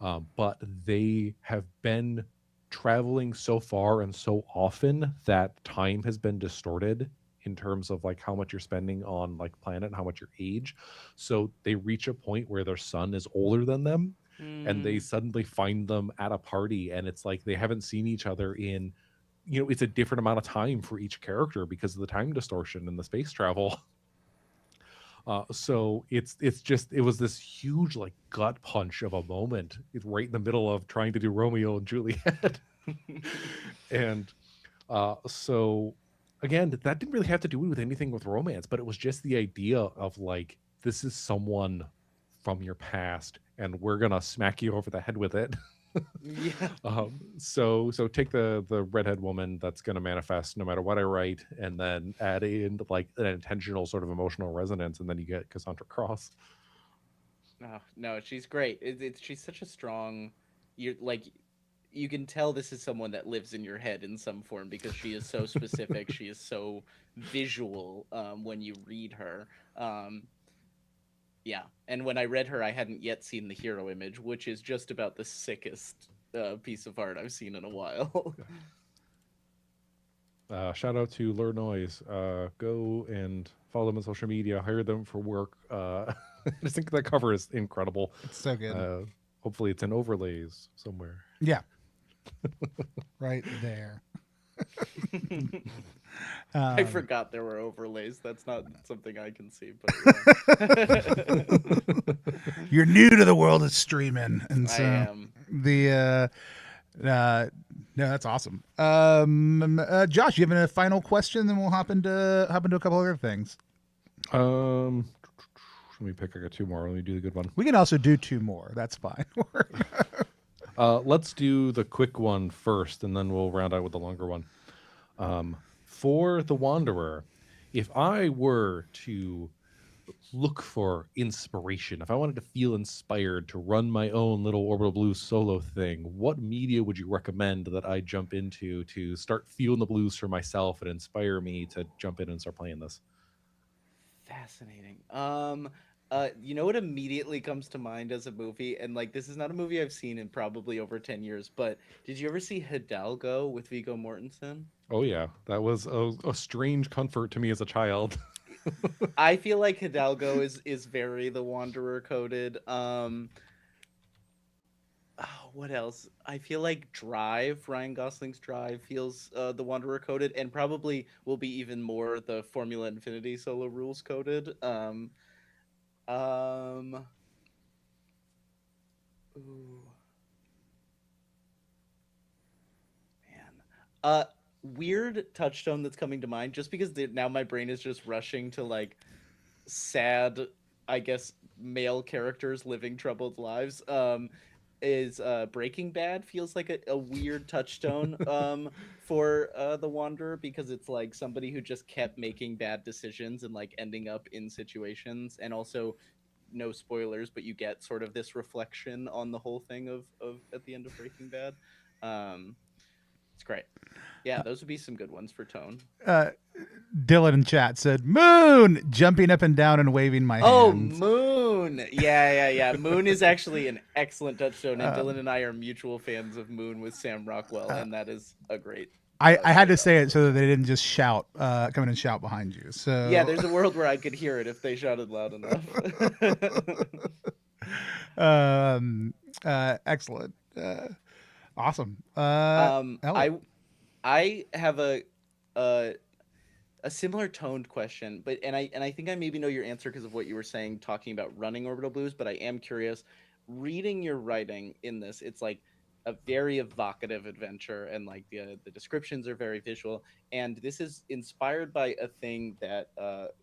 but they have been traveling so far and so often that time has been distorted in terms of like how much you're spending on like planet and how much your age. So they reach a point where their son is older than them, and they suddenly find them at a party, and it's like they haven't seen each other in it's a different amount of time for each character because of the time distortion and the space travel. So it was this huge like gut punch of a moment. It's right in the middle of trying to do Romeo and Juliet. And so again, that didn't really have to do with anything with romance, but it was just the idea of like, this is someone from your past and we're gonna smack you over the head with it. Yeah. So take the redhead woman that's going to manifest no matter what I write, and then add in like an intentional sort of emotional resonance, and then you get Cassandra Cross. Oh, no, she's great. She's such a strong. You can tell this is someone that lives in your head in some form because she is so specific. She is so visual when you read her. Yeah, and when I read her, I hadn't yet seen the hero image, which is just about the sickest piece of art I've seen in a while. Shout out to Lure Noise. Go and follow them on social media. Hire them for work. I just think that cover is incredible. It's so good. Hopefully, it's in overlays somewhere. Yeah. Right there. I forgot there were overlays. That's not something I can see, but You're new to the world of streaming, and so I am. no, that's awesome. Josh, you have a final question? Then we'll hop into a couple other things. Let me pick. I got two more. Let me do the good one. We can also do two more. That's fine. Let's do the quick one first, and then we'll round out with the longer one. For The Wanderer, if I were to look for inspiration, if I wanted to feel inspired to run my own little Orbital Blues solo thing, what media would you recommend that I jump into to start feeling the blues for myself and inspire me to jump in and start playing this? Fascinating. You know what immediately comes to mind as a movie, and like this is not a movie I've seen in probably over 10 years, but did you ever see Hidalgo with Viggo Mortensen? Oh yeah, that was a strange comfort to me as a child. I feel like Hidalgo is very The Wanderer coded. What else? I feel like Drive, Ryan Gosling's Drive, feels The Wanderer coded, and probably will be even more the Formula Infinity solo rules coded. Um, ooh, man. Weird touchstone that's coming to mind, just because now my brain is just rushing to like sad, I guess, male characters living troubled lives. Is Breaking Bad feels like a weird touchstone for the Wanderer, because it's like somebody who just kept making bad decisions and like ending up in situations, and also no spoilers, but you get sort of this reflection on the whole thing of at the end of Breaking Bad. It's great. Yeah, those would be some good ones for tone. Dylan in chat said, "Moon," jumping up and down and waving my Oh, hands. Moon. Yeah. Moon is actually an excellent touchstone, and Dylan and I are mutual fans of Moon with Sam Rockwell, and that is a great. I had to say it so that they didn't just shout, come in and shout behind you. So Yeah, there's a world where I could hear it if they shouted loud enough. Excellent. Awesome. I have a similar toned question, but I think I maybe know your answer because of what you were saying talking about running Orbital Blues, but I am curious. Reading your writing in this, it's like a very evocative adventure, and like the descriptions are very visual, and this is inspired by a thing that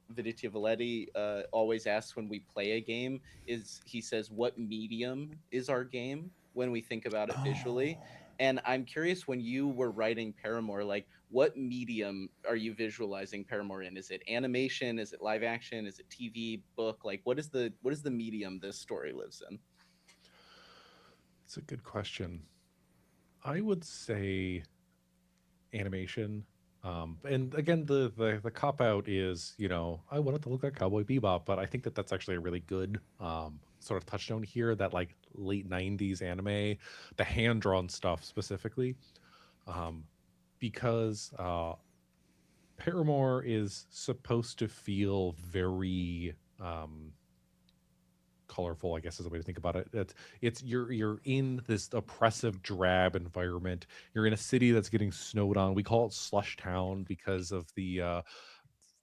Viditya Valetti always asks when we play a game. Is he says, what medium is our game when we think about it visually? And I'm curious, when you were writing Paramore, like what medium are you visualizing Paramore in? Is it animation? Is it live action? Is it TV, book? Like what is the medium this story lives in? It's a good question. I would say animation. And again, the cop out is, I want it to look like Cowboy Bebop, but I think that that's actually a really good sort of touchstone here. That like late '90s anime, the hand drawn stuff specifically, because Paramore is supposed to feel very colorful, I guess is the way to think about it. It's you're in this oppressive, drab environment. You're in a city that's getting snowed on. We call it Slush Town because of the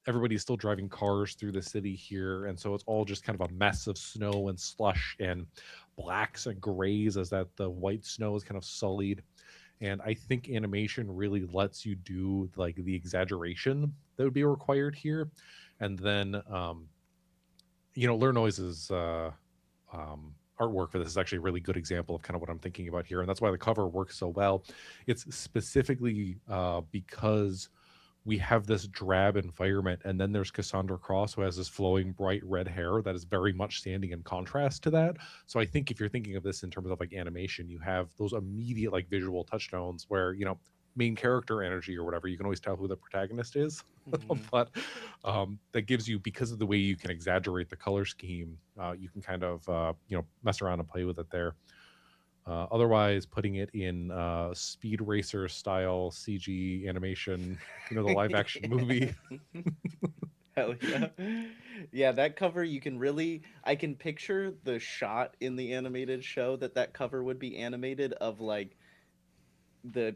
everybody's still driving cars through the city here, and so it's all just kind of a mess of snow and slush and blacks and grays as that the white snow is kind of sullied. And I think animation really lets you do like the exaggeration that would be required here. And then Lure Noise's artwork for this is actually a really good example of kind of what I'm thinking about here, and that's why the cover works so well. It's specifically because we have this drab environment, and then there's Cassandra Cross, who has this flowing bright red hair that is very much standing in contrast to that. So I think if you're thinking of this in terms of like animation, you have those immediate like visual touchstones where main character energy or whatever, you can always tell who the protagonist is. Mhm. But that gives you, because of the way you can exaggerate the color scheme, you can kind of mess around and play with it there. Otherwise, putting it in Speed Racer style CG animation, the live action movie. Hell yeah. Yeah, that cover you can really I can picture the shot in the animated show that cover would be animated of like the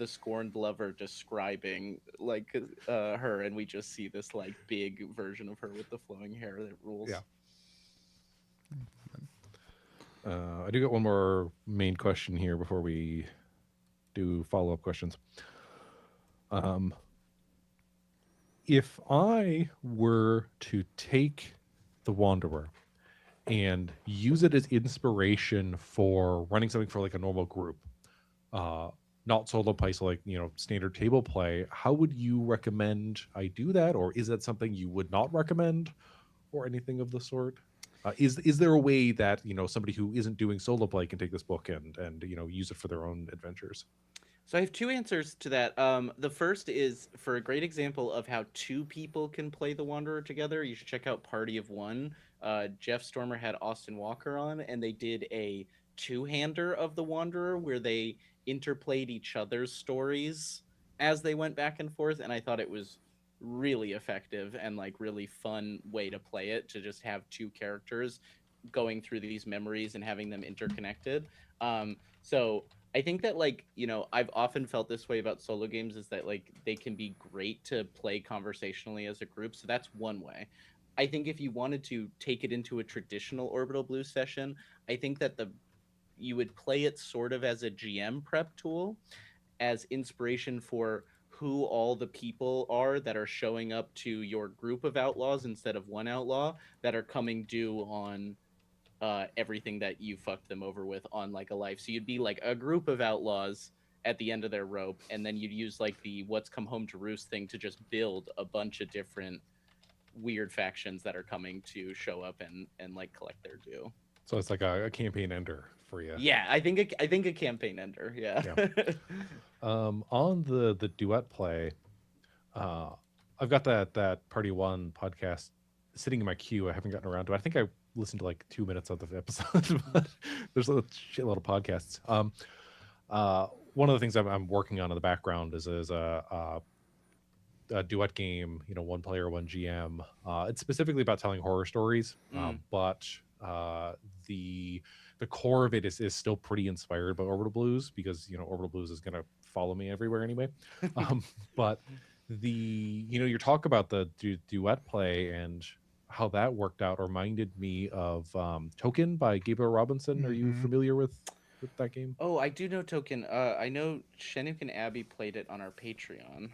scorned lover describing like her, and we just see this like big version of her with the flowing hair that rules. Yeah. I do got one more main question here before we do follow-up questions. If I were to take The Wanderer and use it as inspiration for running something for like a normal group, not solo play, so like standard table play, how would you recommend I do that, or is that something you would not recommend, or anything of the sort? Is there a way that somebody who isn't doing solo play can take this book and use it for their own adventures? So I have two answers to that. The first is for a great example of how two people can play the Wanderer together. You should check out Party of One. Jeff Stormer had Austin Walker on, and they did a two-hander of the Wanderer where they interplayed each other's stories as they went back and forth, and I thought it was really effective and like really fun way to play it, to just have two characters going through these memories and having them interconnected. So I think that like I've often felt this way about solo games, is that like they can be great to play conversationally as a group. So that's one way. I think if you wanted to take it into a traditional Orbital Blue session, I think that the you would play it sort of as a GM prep tool, as inspiration for who all the people are that are showing up to your group of outlaws instead of one outlaw that are coming due on everything that you fucked them over with on like a life. So you'd be like a group of outlaws at the end of their rope, and then you'd use like the what's come home to roost thing to just build a bunch of different weird factions that are coming to show up and like collect their due. So it's like a campaign ender for you. Yeah, I think a campaign ender. Yeah. Yeah. On the duet play, uh, I've got that Party One podcast sitting in my queue. I haven't gotten around to it. I think I listened to like 2 minutes of the episode, but there's a shitload of podcasts. One of the things I'm working on in the background is a duet game. One player, one GM. It's specifically about telling horror stories, but the core of it is still pretty inspired by Orbital Blues, because Orbital Blues is going to follow me everywhere anyway. But your talk about the duet play and how that worked out reminded me of Token by Gabriel Robinson. Are you familiar with that game? Oh, I do know Token. I know Shenuk and Abby played it on our Patreon.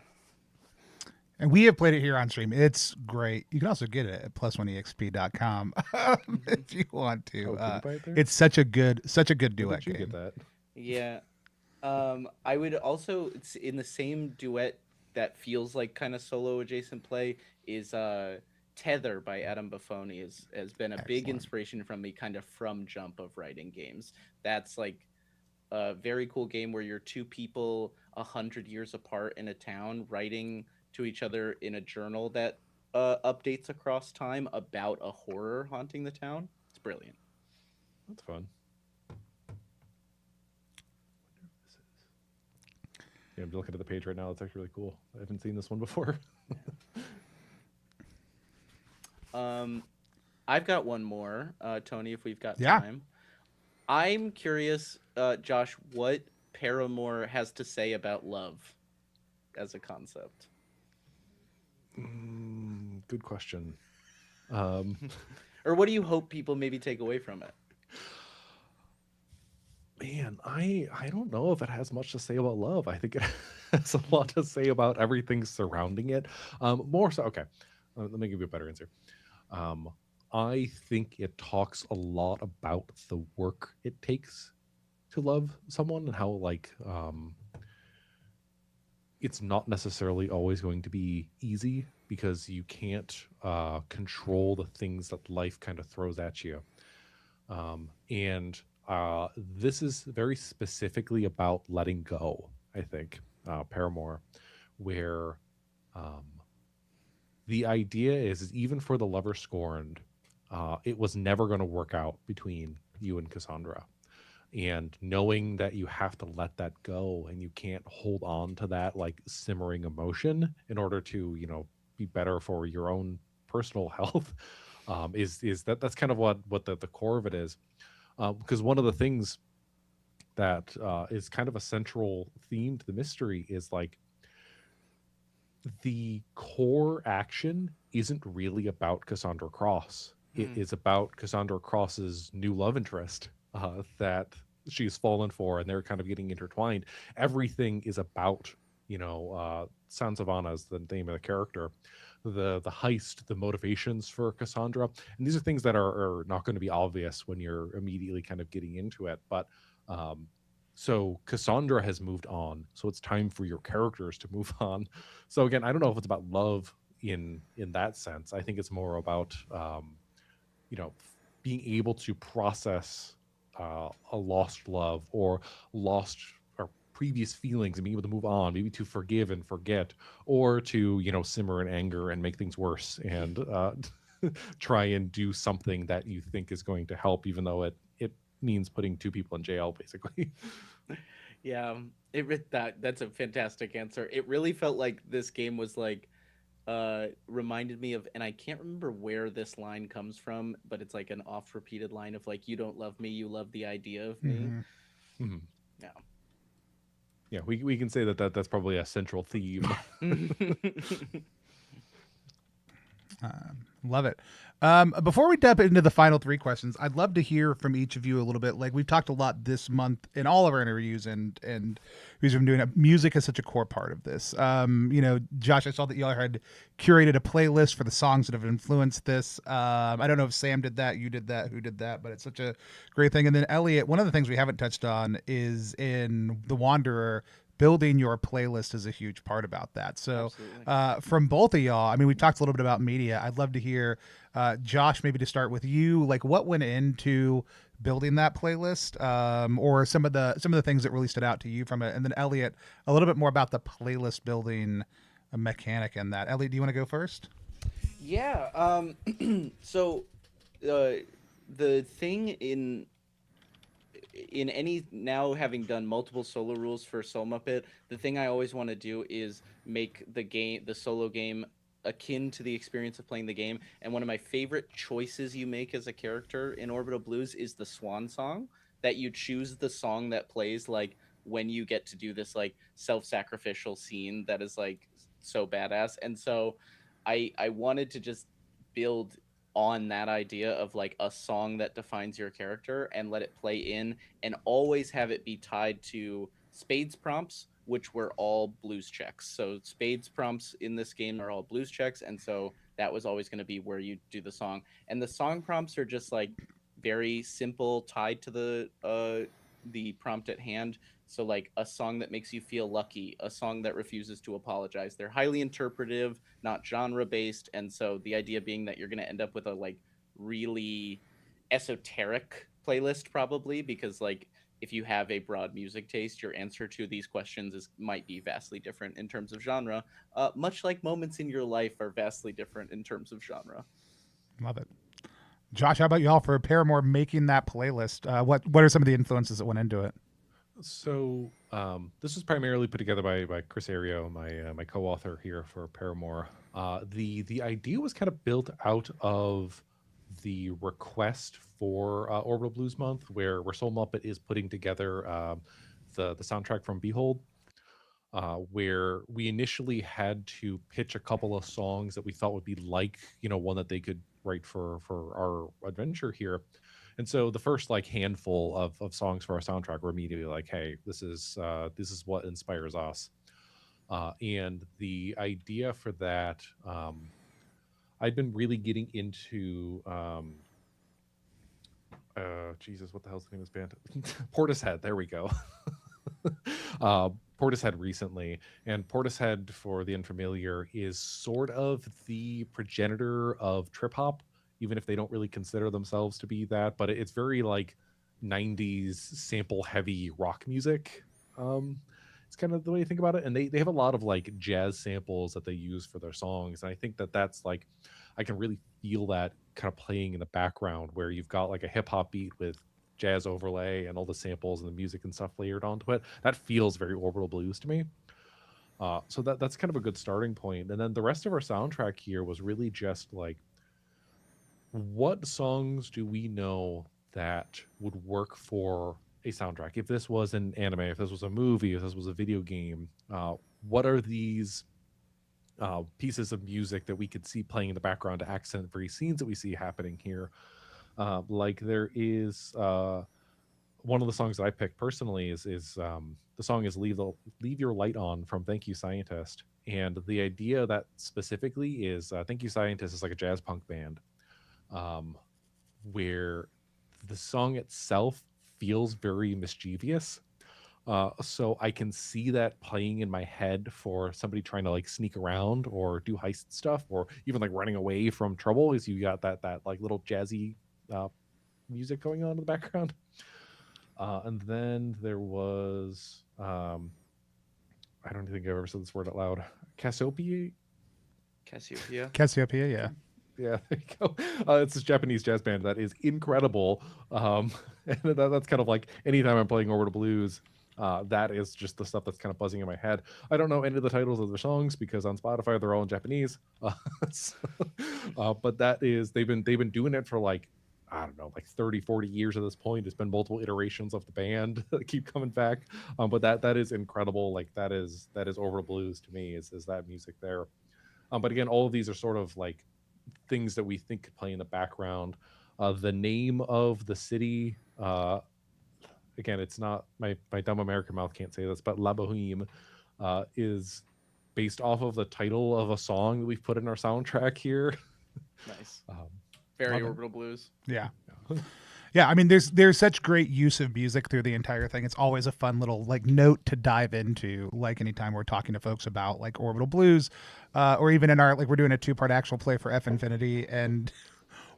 And we have played it here on stream. It's great. You can also get it at plus1exp.com if you want to. Can you buy it there? It's such a good Where duet did you game. get that? Yeah. I would also, it's in the same duet that feels like kind of solo adjacent play, is Tether by Adam Buffoni has been a big Excellent. inspiration from me, kind of from jump of writing games. That's like a very cool game where you're two people 100 years apart in a town writing to each other in a journal that updates across time about a horror haunting the town. It's brilliant. That's fun. Yeah, I'm looking at the page right now. It's actually really cool. I haven't seen this one before. I've got one more, Tony, if we've got Yeah. time. I'm curious, Josh, what Paramore has to say about love as a concept. Good question. Or what do you hope people maybe take away from it? Man, I don't know if it has much to say about love. I think it has a lot to say about everything surrounding it. More so, okay. Let me give you a better answer. I think it talks a lot about the work it takes to love someone, and how it's not necessarily always going to be easy, because you can't control the things that life kind of throws at you. And this is very specifically about letting go I think, Paramore, where um, the idea is even for the lover scorned, it was never going to work out between you and Cassandra. And knowing that you have to let that go and you can't hold on to that like simmering emotion in order to, be better for your own personal health, is that's kind of what the core of it is. Because one of the things that is kind of a central theme to the mystery is like the core action isn't really about Cassandra Cross. It is about Cassandra Cross's new love interest that she's fallen for, and they're kind of getting intertwined. Everything is about, San Savannah is the name of the character, the heist, the motivations for Cassandra, and these are things that are not going to be obvious when you're immediately kind of getting into it. But so Cassandra has moved on, so it's time for your characters to move on. So again, I don't know if it's about love in that sense. I think it's more about being able to process a lost love or lost or previous feelings and being able to move on, maybe to forgive and forget, or to simmer in anger and make things worse and try and do something that you think is going to help, even though it means putting two people in jail, basically. Yeah, that's a fantastic answer. It really felt like this game was like reminded me of, and I can't remember where this line comes from, but it's like an oft repeated line of like, you don't love me, you love the idea of me. Mhm. Yeah. Yeah, we can say that's probably a central theme. Love it. Before we step into the final three questions, I'd love to hear from each of you a little bit. Like we've talked a lot this month in all of our interviews and who's been doing it. Music is such a core part of this. Josh, I saw that y'all had curated a playlist for the songs that have influenced this. I don't know if Sam did that, you did that, who did that, but it's such a great thing. And then Elliot, one of the things we haven't touched on is in The Wanderer, building your playlist is a huge part about that. So from both of y'all, I mean, we talked a little bit about media. I'd love to hear, Josh, maybe to start with you, like what went into building that playlist, or some of the things that really stood out to you from it. And then Elliot, a little bit more about the playlist building mechanic in that. Elliot, do you want to go first? Yeah. So the thing in any, now having done multiple solo rules for Soul Muppet, the thing I always want to do is make the solo game akin to the experience of playing the game. And one of my favorite choices you make as a character in Orbital Blues is the Swan Song, that you choose the song that plays like when you get to do this like self-sacrificial scene that is like so badass. And so I wanted to just build on that idea of like a song that defines your character and let it play in, and always have it be tied to spades prompts, which were all blues checks. So spades prompts in this game are all blues checks, and so that was always going to be where you do the song. And the song prompts are just like very simple, tied to the prompt at hand. So like a song that makes you feel lucky, a song that refuses to apologize. They're highly interpretive, not genre based, and so the idea being that you're going to end up with a like really esoteric playlist probably, because like if you have a broad music taste, your answer to these questions might be vastly different in terms of genre, much like moments in your life are vastly different in terms of genre. Love it. Josh, how about y'all for Paramore making that playlist? What are some of the influences that went into it? So this was primarily put together by Chris Ario, my co-author here for Paramore. The idea was kind of built out of the request for Orbital Blues Month, where Soul Muppet is putting together the soundtrack from Behold, where we initially had to pitch a couple of songs that we thought would be like one that they could write for our adventure here. And so the first like handful of songs for our soundtrack were immediately like, hey, this is what inspires us. And the idea for that, I'd been really getting into Jesus, what the hell's the name of this band? Portishead, there we go. Portishead recently, and Portishead, for the unfamiliar, is sort of the progenitor of trip hop, even if they don't really consider themselves to be that. But it's very like 90s sample heavy rock music. It's kind of the way you think about it. And they have a lot of like jazz samples that they use for their songs. And I think that that's like, I can really feel that kind of playing in the background where you've got like a hip hop beat with jazz overlay and all the samples and the music and stuff layered onto it. That feels very Orbital Blues to me. So that's kind of a good starting point. And then the rest of our soundtrack here was really just like, what songs do we know that would work for a soundtrack? If this was an anime, if this was a movie, if this was a video game, what are these pieces of music that we could see playing in the background to accent various scenes that we see happening here? Like there is one of the songs that I picked personally is the song is Leave Your Light On from Thank You Scientist. And the idea that specifically is Thank You Scientist is like a jazz punk band, where the song itself feels very mischievous. So I can see that playing in my head for somebody trying to like sneak around or do heist stuff, or even like running away from trouble, as you got that like little jazzy music going on in the background. And then there was I don't think I've ever said this word out loud. Cassiopeia. Cassiopeia, yeah. Yeah, there you go. It's this Japanese jazz band that is incredible. And that's kind of like anytime I'm playing Orbital Blues, that is just the stuff that's kind of buzzing in my head. I don't know any of the titles of the songs because on Spotify they're all in Japanese. But that is they've been doing it for like, I don't know, like 30, 40 years at this point. It's been multiple iterations of the band that keep coming back. But that is incredible. Like that is Orbital Blues to me is that music there. But again, all of these are sort of like things that we think could play in the background. The name of the city, again, it's not my dumb American mouth can't say this, but La Boheme is based off of the title of a song that we've put in our soundtrack here. Nice. Very Orbital Blues. Yeah. Yeah, I mean, there's such great use of music through the entire thing. It's always a fun little like note to dive into. Like anytime we're talking to folks about like Orbital Blues, or even in our like we're doing a 2-part actual play for F Infinity, and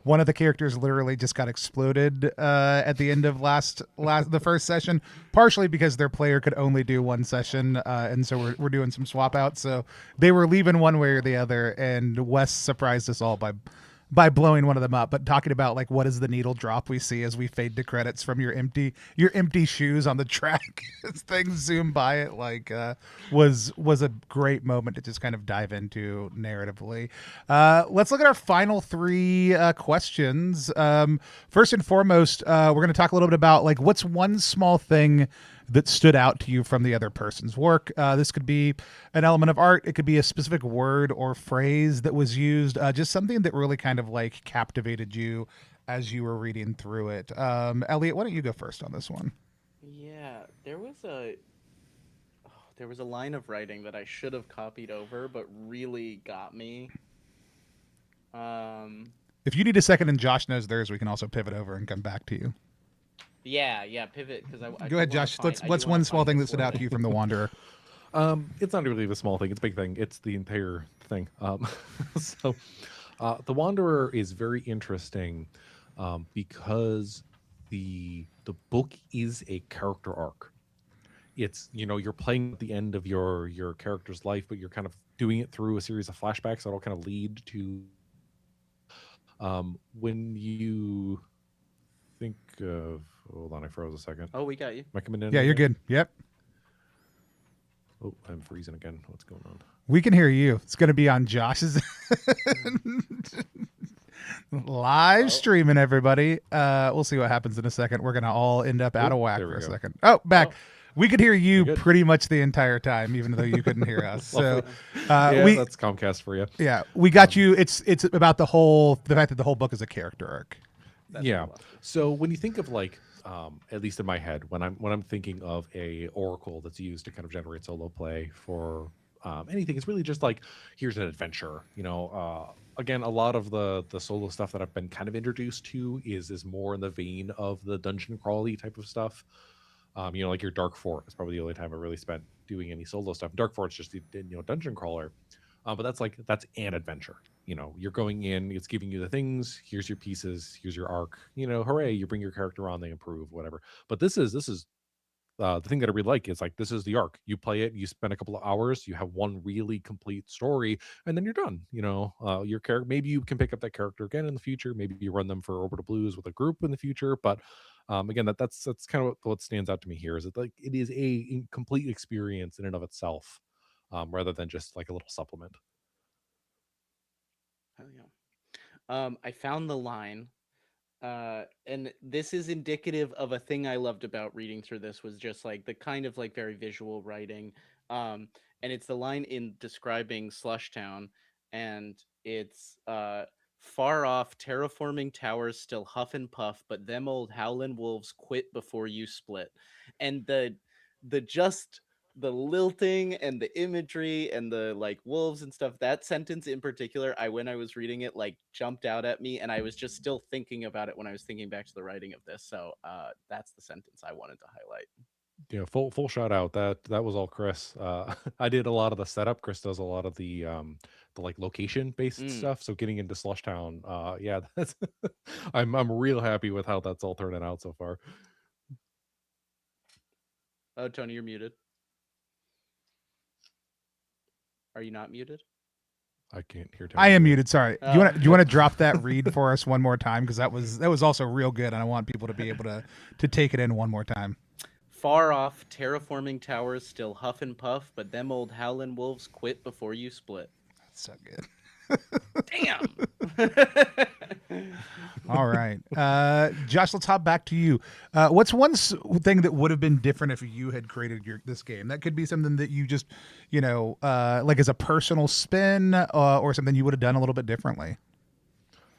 one of the characters literally just got exploded at the end of the first session, partially because their player could only do one session, and so we're doing some swap outs. So they were leaving one way or the other, and Wes surprised us all by blowing one of them up. But talking about like what is the needle drop we see as we fade to credits from your empty shoes on the track as things zoom by it, like was a great moment to just kind of dive into narratively. Let's look at our final 3 questions. First and foremost, we're going to talk a little bit about like what's one small thing that stood out to you from the other person's work. This could be an element of art. It could be a specific word or phrase that was used, just something that really kind of like captivated you as you were reading through it. Elliot, why don't you go first on this one? Yeah, there was a line of writing that I should have copied over, but really got me. If you need a second and Josh knows theirs, we can also pivot over and come back to you. Yeah, pivot because I go ahead, Josh. What's one small thing that stood out to you from The Wanderer? It's not really the small thing; it's a big thing. It's the entire thing. So, The Wanderer is very interesting because the book is a character arc. It's you're playing at the end of your character's life, but you're kind of doing it through a series of flashbacks that'll kind of lead to when you think of. Hold on, I froze a second. Oh, we got you. Am I coming in? Yeah, you're good. Yep. Oh, I'm freezing again. What's going on? We can hear you. It's going to be on Josh's live streaming, everybody. We'll see what happens in a second. We're going to all end up out of whack for a second. Oh, back. Oh. We could hear you pretty much the entire time, even though you couldn't hear us. So, that's Comcast for you. Yeah, we got you. It's about the fact that the whole book is a character arc. Yeah. So when you think of like, at least in my head, when I'm thinking of a oracle that's used to kind of generate solo play for anything, it's really just like here's an adventure. Again, a lot of the solo stuff that I've been kind of introduced to is more in the vein of the dungeon crawly type of stuff. Like your Dark Fort is probably the only time I really spent doing any solo stuff. Dark Fort's just dungeon crawler, but that's an adventure. You're going in, it's giving you the things. Here's your pieces. Here's your arc. Hooray! You bring your character on, they improve, whatever. But this is the thing that I really like is like this is the arc. You play it, you spend a couple of hours, you have one really complete story, and then you're done. Your character, maybe you can pick up that character again in the future. Maybe you run them for Orbital Blues with a group in the future. But again, that's kind of what stands out to me here is that like it is a complete experience in and of itself, rather than just like a little supplement. Hell yeah. I found the line, and this is indicative of a thing I loved about reading through this was just like the kind of like very visual writing. And it's the line in describing Slush Town, and it's far off terraforming towers still huff and puff, but them old howlin' wolves quit before you split. And the just the lilting and the imagery and the like wolves and stuff, that sentence in particular, when I was reading it, like jumped out at me, and I was just still thinking about it when I was thinking back to the writing of this. So that's the sentence I wanted to highlight. Yeah, full shout out. That was all Chris. I did a lot of the setup. Chris does a lot of the like location based stuff. So getting into Slush Town, yeah, that's I'm real happy with how that's all turning out so far. Oh, Tony, you're muted. Are you not muted? I can't hear. I am muted. Sorry. Do you want to drop that read for us one more time, because that was also real good, and I want people to be able to take it in one more time. Far off terraforming towers still huff and puff, but them old howlin' wolves quit before you split. That's so good. Damn. All right, Josh, let's hop back to you. What's one thing that would have been different if you had created this game? That could be something that you just, like as a personal spin, or something you would have done a little bit differently.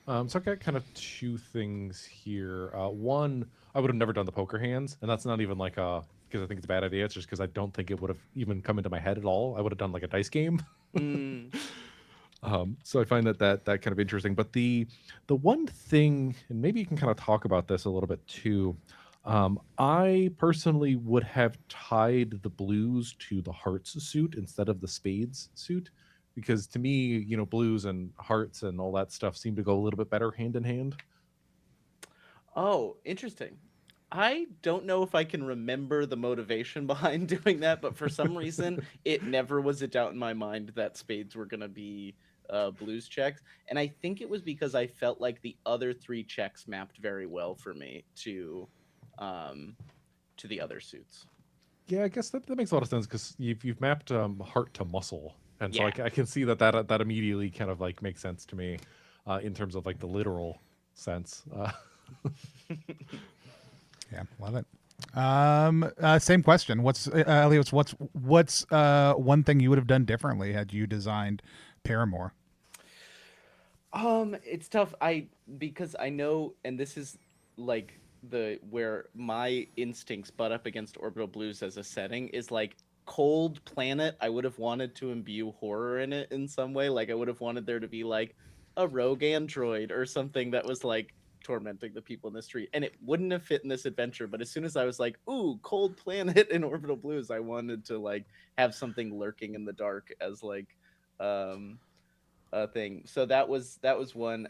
So I got kind of two things here. One, I would have never done the poker hands, and that's not even like because I think it's a bad idea. It's just because I don't think it would have even come into my head at all. I would have done like a dice game. So I find that kind of interesting. But the one thing, and maybe you can kind of talk about this a little bit too. I personally would have tied the blues to the hearts suit instead of the spades suit, because to me, blues and hearts and all that stuff seem to go a little bit better hand in hand. Oh, interesting. I don't know if I can remember the motivation behind doing that, but for some reason, it never was a doubt in my mind that spades were going to be blues checks. And I think it was because I felt like the other three checks mapped very well for me to the other suits. Yeah, I guess that makes a lot of sense, because you've mapped heart to muscle, and so Yeah. I can see that immediately kind of like makes sense to me, in terms of like the literal sense. Yeah, love it. Same question. What's Elliot? What's one thing you would have done differently had you designed Paramore? It's tough. Because I know, and this is like where my instincts butt up against Orbital Blues as a setting is like cold planet. I would have wanted to imbue horror in it in some way. Like I would have wanted there to be like a rogue android or something that was like tormenting the people in the street, and it wouldn't have fit in this adventure. But as soon as I was like, ooh, cold planet in Orbital Blues, I wanted to like have something lurking in the dark as like a thing. So that was one.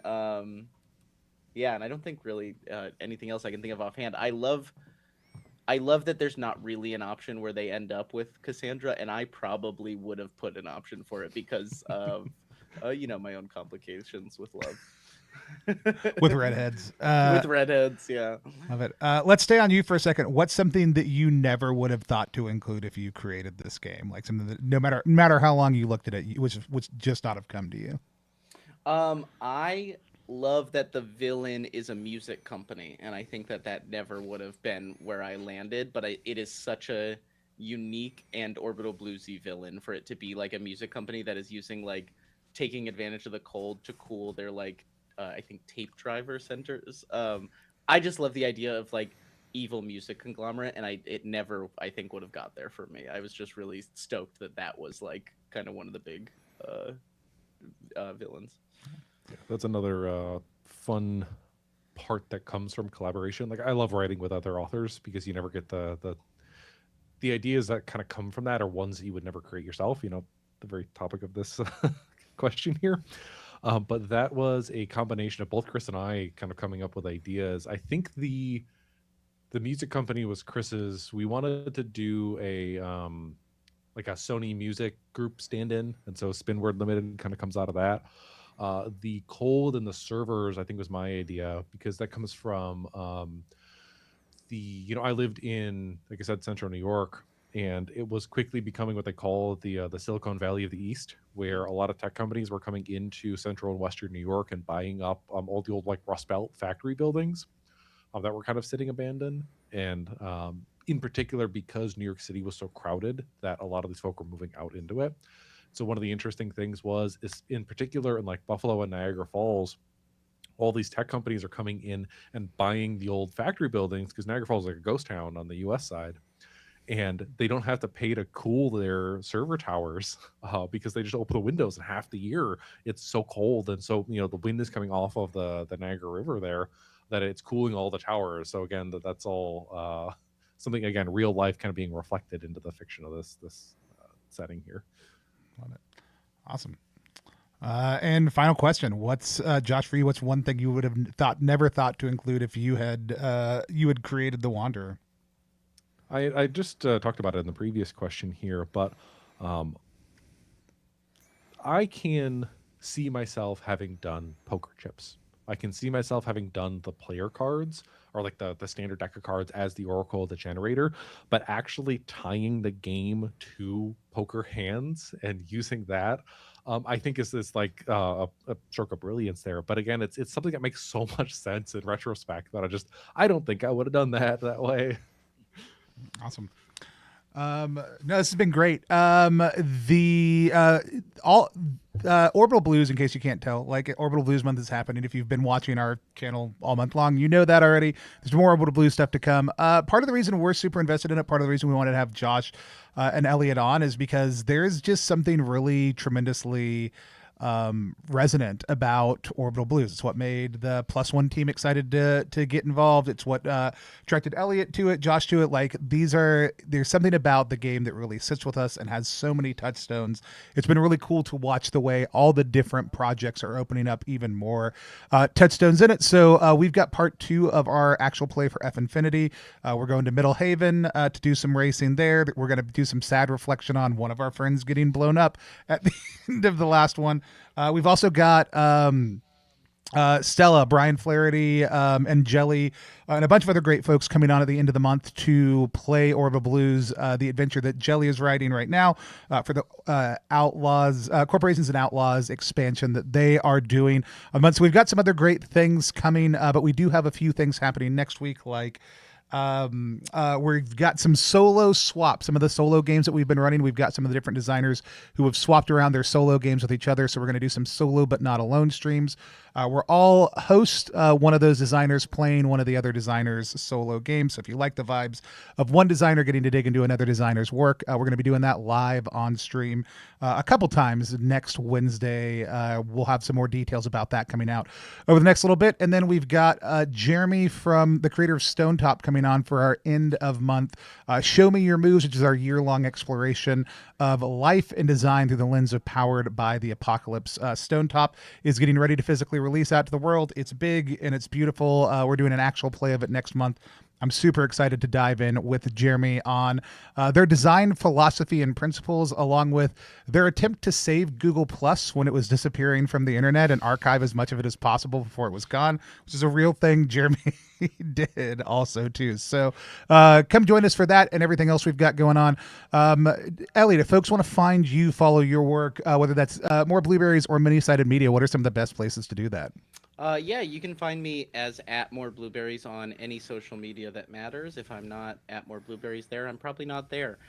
Yeah, and I don't think really anything else I can think of offhand. I love that there's not really an option where they end up with Cassandra, and I probably would have put an option for it because of my own complications with love. With redheads. With redheads, yeah. Love it. Let's stay on you for a second. What's something that you never would have thought to include if you created this game? Like something that no matter how long you looked at it, which just not have come to you. I love that the villain is a music company, and I think that never would have been where I landed, but it is such a unique and Orbital Bluesy villain for it to be like a music company that is using like taking advantage of the cold to cool their like I think tape driver centers. I just love the idea of like evil music conglomerate, and it never I think would have got there for me. I was just really stoked that was like kind of one of the big villains. Yeah, that's another fun part that comes from collaboration. Like I love writing with other authors because you never get the ideas that kind of come from that are ones that you would never create yourself. The very topic of this question here. But that was a combination of both Chris and I kind of coming up with ideas. I think the the music company was Chris's. We wanted to do a like a Sony Music Group stand-in, and so Spinword Limited kind of comes out of that. The cold and the servers, I think, was my idea because that comes from I lived in, like I said, Central New York, and it was quickly becoming what they call the Silicon Valley of the East, where a lot of tech companies were coming into Central and Western New York and buying up all the old like Rust Belt factory buildings that were kind of sitting abandoned. And in particular, because New York City was so crowded, that a lot of these folk were moving out into it. So one of the interesting things is in particular in like Buffalo and Niagara Falls, all these tech companies are coming in and buying the old factory buildings because Niagara Falls is like a ghost town on the U.S. side, and they don't have to pay to cool their server towers because they just open the windows, and half the year it's so cold, and so the wind is coming off of the Niagara River there that it's cooling all the towers. So again, that's all something, again, real life kind of being reflected into the fiction of this setting here. Love it. Awesome. And final question: what's Josh, for you? What's one thing you would have never thought to include if you had created the Wanderer? I just talked about it in the previous question here, but I can see myself having done poker chips. I can see myself having done the player cards or like the standard deck of cards as the Oracle, the generator, but actually tying the game to poker hands and using that, I think is this like a stroke of brilliance there. But again, it's something that makes so much sense in retrospect that I don't think I would have done that way. Awesome. No, this has been great. The all Orbital Blues, in case you can't tell, like Orbital Blues month is happening. If you've been watching our channel all month long, you know that already. There's more Orbital Blues stuff to come. Part of the reason we're super invested in it, part of the reason we wanted to have Josh and Elliot on, is because there's just something really tremendously resonant about Orbital Blues. It's what made the +1 team excited to get involved. It's what attracted Elliot to it, Josh to it. Like there's something about the game that really sits with us and has so many touchstones. It's been really cool to watch the way all the different projects are opening up even more touchstones in it. So we've got part 2 of our actual play for F Infinity. We're going to Middle Haven to do some racing there. We're going to do some sad reflection on one of our friends getting blown up at the end of the last one. We've also got Stella, Brian Flaherty, and Jelly, and a bunch of other great folks coming on at the end of the month to play Orbital Blues, the adventure that Jelly is writing right now for the Outlaws, Corporations and Outlaws expansion that they are doing. So we've got some other great things coming, but we do have a few things happening next week, like we've got some solo swaps, some of the solo games that we've been running. We've got some of the different designers who have swapped around their solo games with each other. So we're going to do some solo but not alone streams. We're all host one of those designers playing one of the other designers' solo games. So if you like the vibes of one designer getting to dig into another designer's work, we're going to be doing that live on stream a couple times next Wednesday. We'll have some more details about that coming out over the next little bit. And then we've got Jeremy from the creator of Stone Top coming on for our end of month Show Me Your Moves, which is our year-long exploration of life and design through the lens of Powered by the Apocalypse. Stone Top is getting ready to physically release out to the world. It's big and it's beautiful. We're doing an actual play of it next month. I'm super excited to dive in with Jeremy on their design philosophy and principles, along with their attempt to save Google Plus when it was disappearing from the internet and archive as much of it as possible before it was gone, which is a real thing Jeremy did also too. So come join us for that and everything else we've got going on. Elliot, if folks want to find you, follow your work, whether that's More Blueberries or Many-Sided Media, what are some of the best places to do that? Yeah, you can find me as @MoreBlueberries on any social media that matters. If I'm not @MoreBlueberries there, I'm probably not there.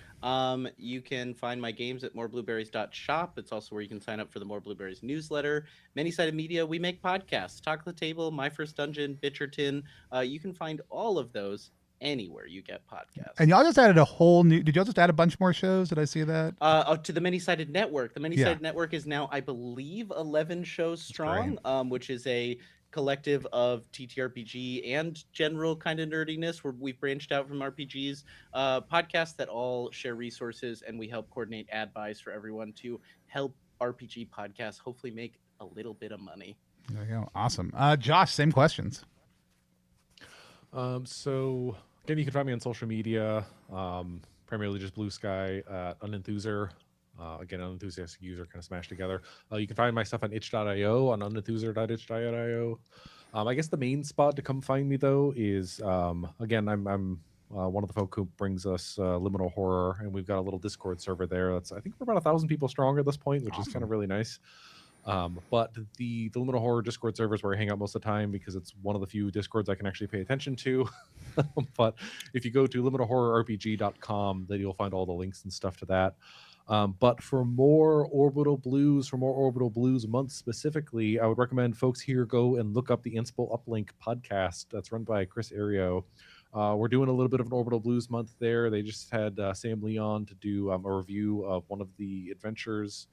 You can find my games at moreblueberries.shop. It's also where you can sign up for the More Blueberries newsletter. Many-Sided Media, we make podcasts. Talk the Table, My First Dungeon, Bitcherton. You can find all of those anywhere you get podcasts. And y'all just added a whole new, did y'all just add a bunch more shows? Did I see that? To the Many-Sided Network. The Many-Sided Network is now, I believe, 11 shows strong, which is a collective of TTRPG and general kind of nerdiness, where we've branched out from RPGs, podcasts that all share resources, and we help coordinate ad buys for everyone to help RPG podcasts hopefully make a little bit of money. There you go. Awesome. Josh, same questions. So Again, you can find me on social media, primarily just Blue Sky at Unenthuser. Again, unenthusiastic user kind of smashed together. You can find my stuff on itch.io, on unenthuser.itch.io. I guess the main spot to come find me, though, is, again, I'm one of the folk who brings us Liminal Horror, and we've got a little Discord server there. I think we're about 1,000 people strong at this point, which is kind of really nice. But the Liminal Horror Discord server is where I hang out most of the time because it's one of the few Discords I can actually pay attention to. But if you go to liminalhorrorrpg.com, then you'll find all the links and stuff to that. But for more Orbital Blues month specifically, I would recommend folks here go and look up the Inspo Uplink podcast that's run by Chris Ario. We're doing a little bit of an Orbital Blues month there. They just had Sam Leon to do a review of one of the adventures.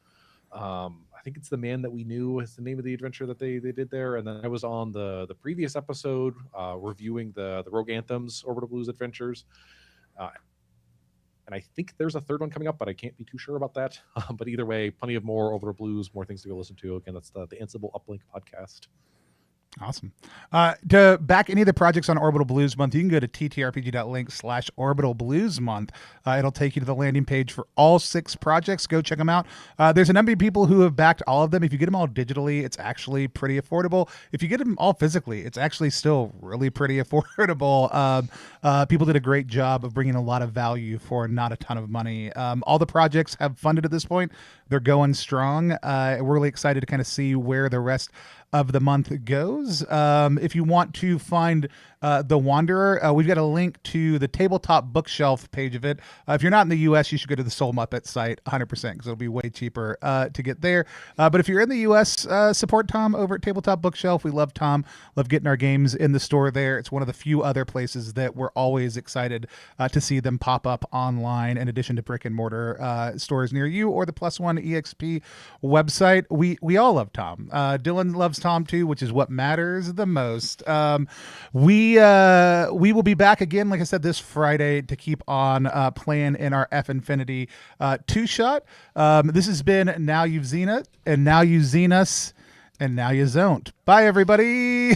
I think it's The Man That We Knew is the name of the adventure that they did there. And then I was on the previous episode reviewing the Rogue Anthems Orbital Blues adventures. And I think there's a third one coming up, but I can't be too sure about that. But either way, plenty of more Orbital Blues, more things to go listen to. Again, that's the Ansible Uplink podcast. Awesome. To back any of the projects on Orbital Blues Month, you can go to ttrpg.link/Orbital Blues Month. It'll take you to the landing page for all 6 projects. Go check them out. There's a number of people who have backed all of them. If you get them all digitally, it's actually pretty affordable. If you get them all physically, it's actually still really pretty affordable. People did a great job of bringing a lot of value for not a ton of money. All the projects have funded at this point. They're going strong. We're really excited to kind of see where the rest of the month goes. If you want to find The Wanderer, we've got a link to the tabletop bookshelf page of it. If you're not in the US, you should go to the Soul Muppet site 100% because it'll be way cheaper to get there. But if you're in the US, support Tom over at Tabletop Bookshelf. We love Tom, love getting our games in the store there. It's one of the few other places that we're always excited to see them pop up online in addition to brick and mortar stores near you or the Plus One EXP website. We all love Tom. Dylan loves Tom too, which is what matters the most. We will be back again, like I said, this Friday to keep on playing in our F Infinity 2-shot. This has been Now You've Seen It, and now you zine us, and now you zoned. Bye, everybody.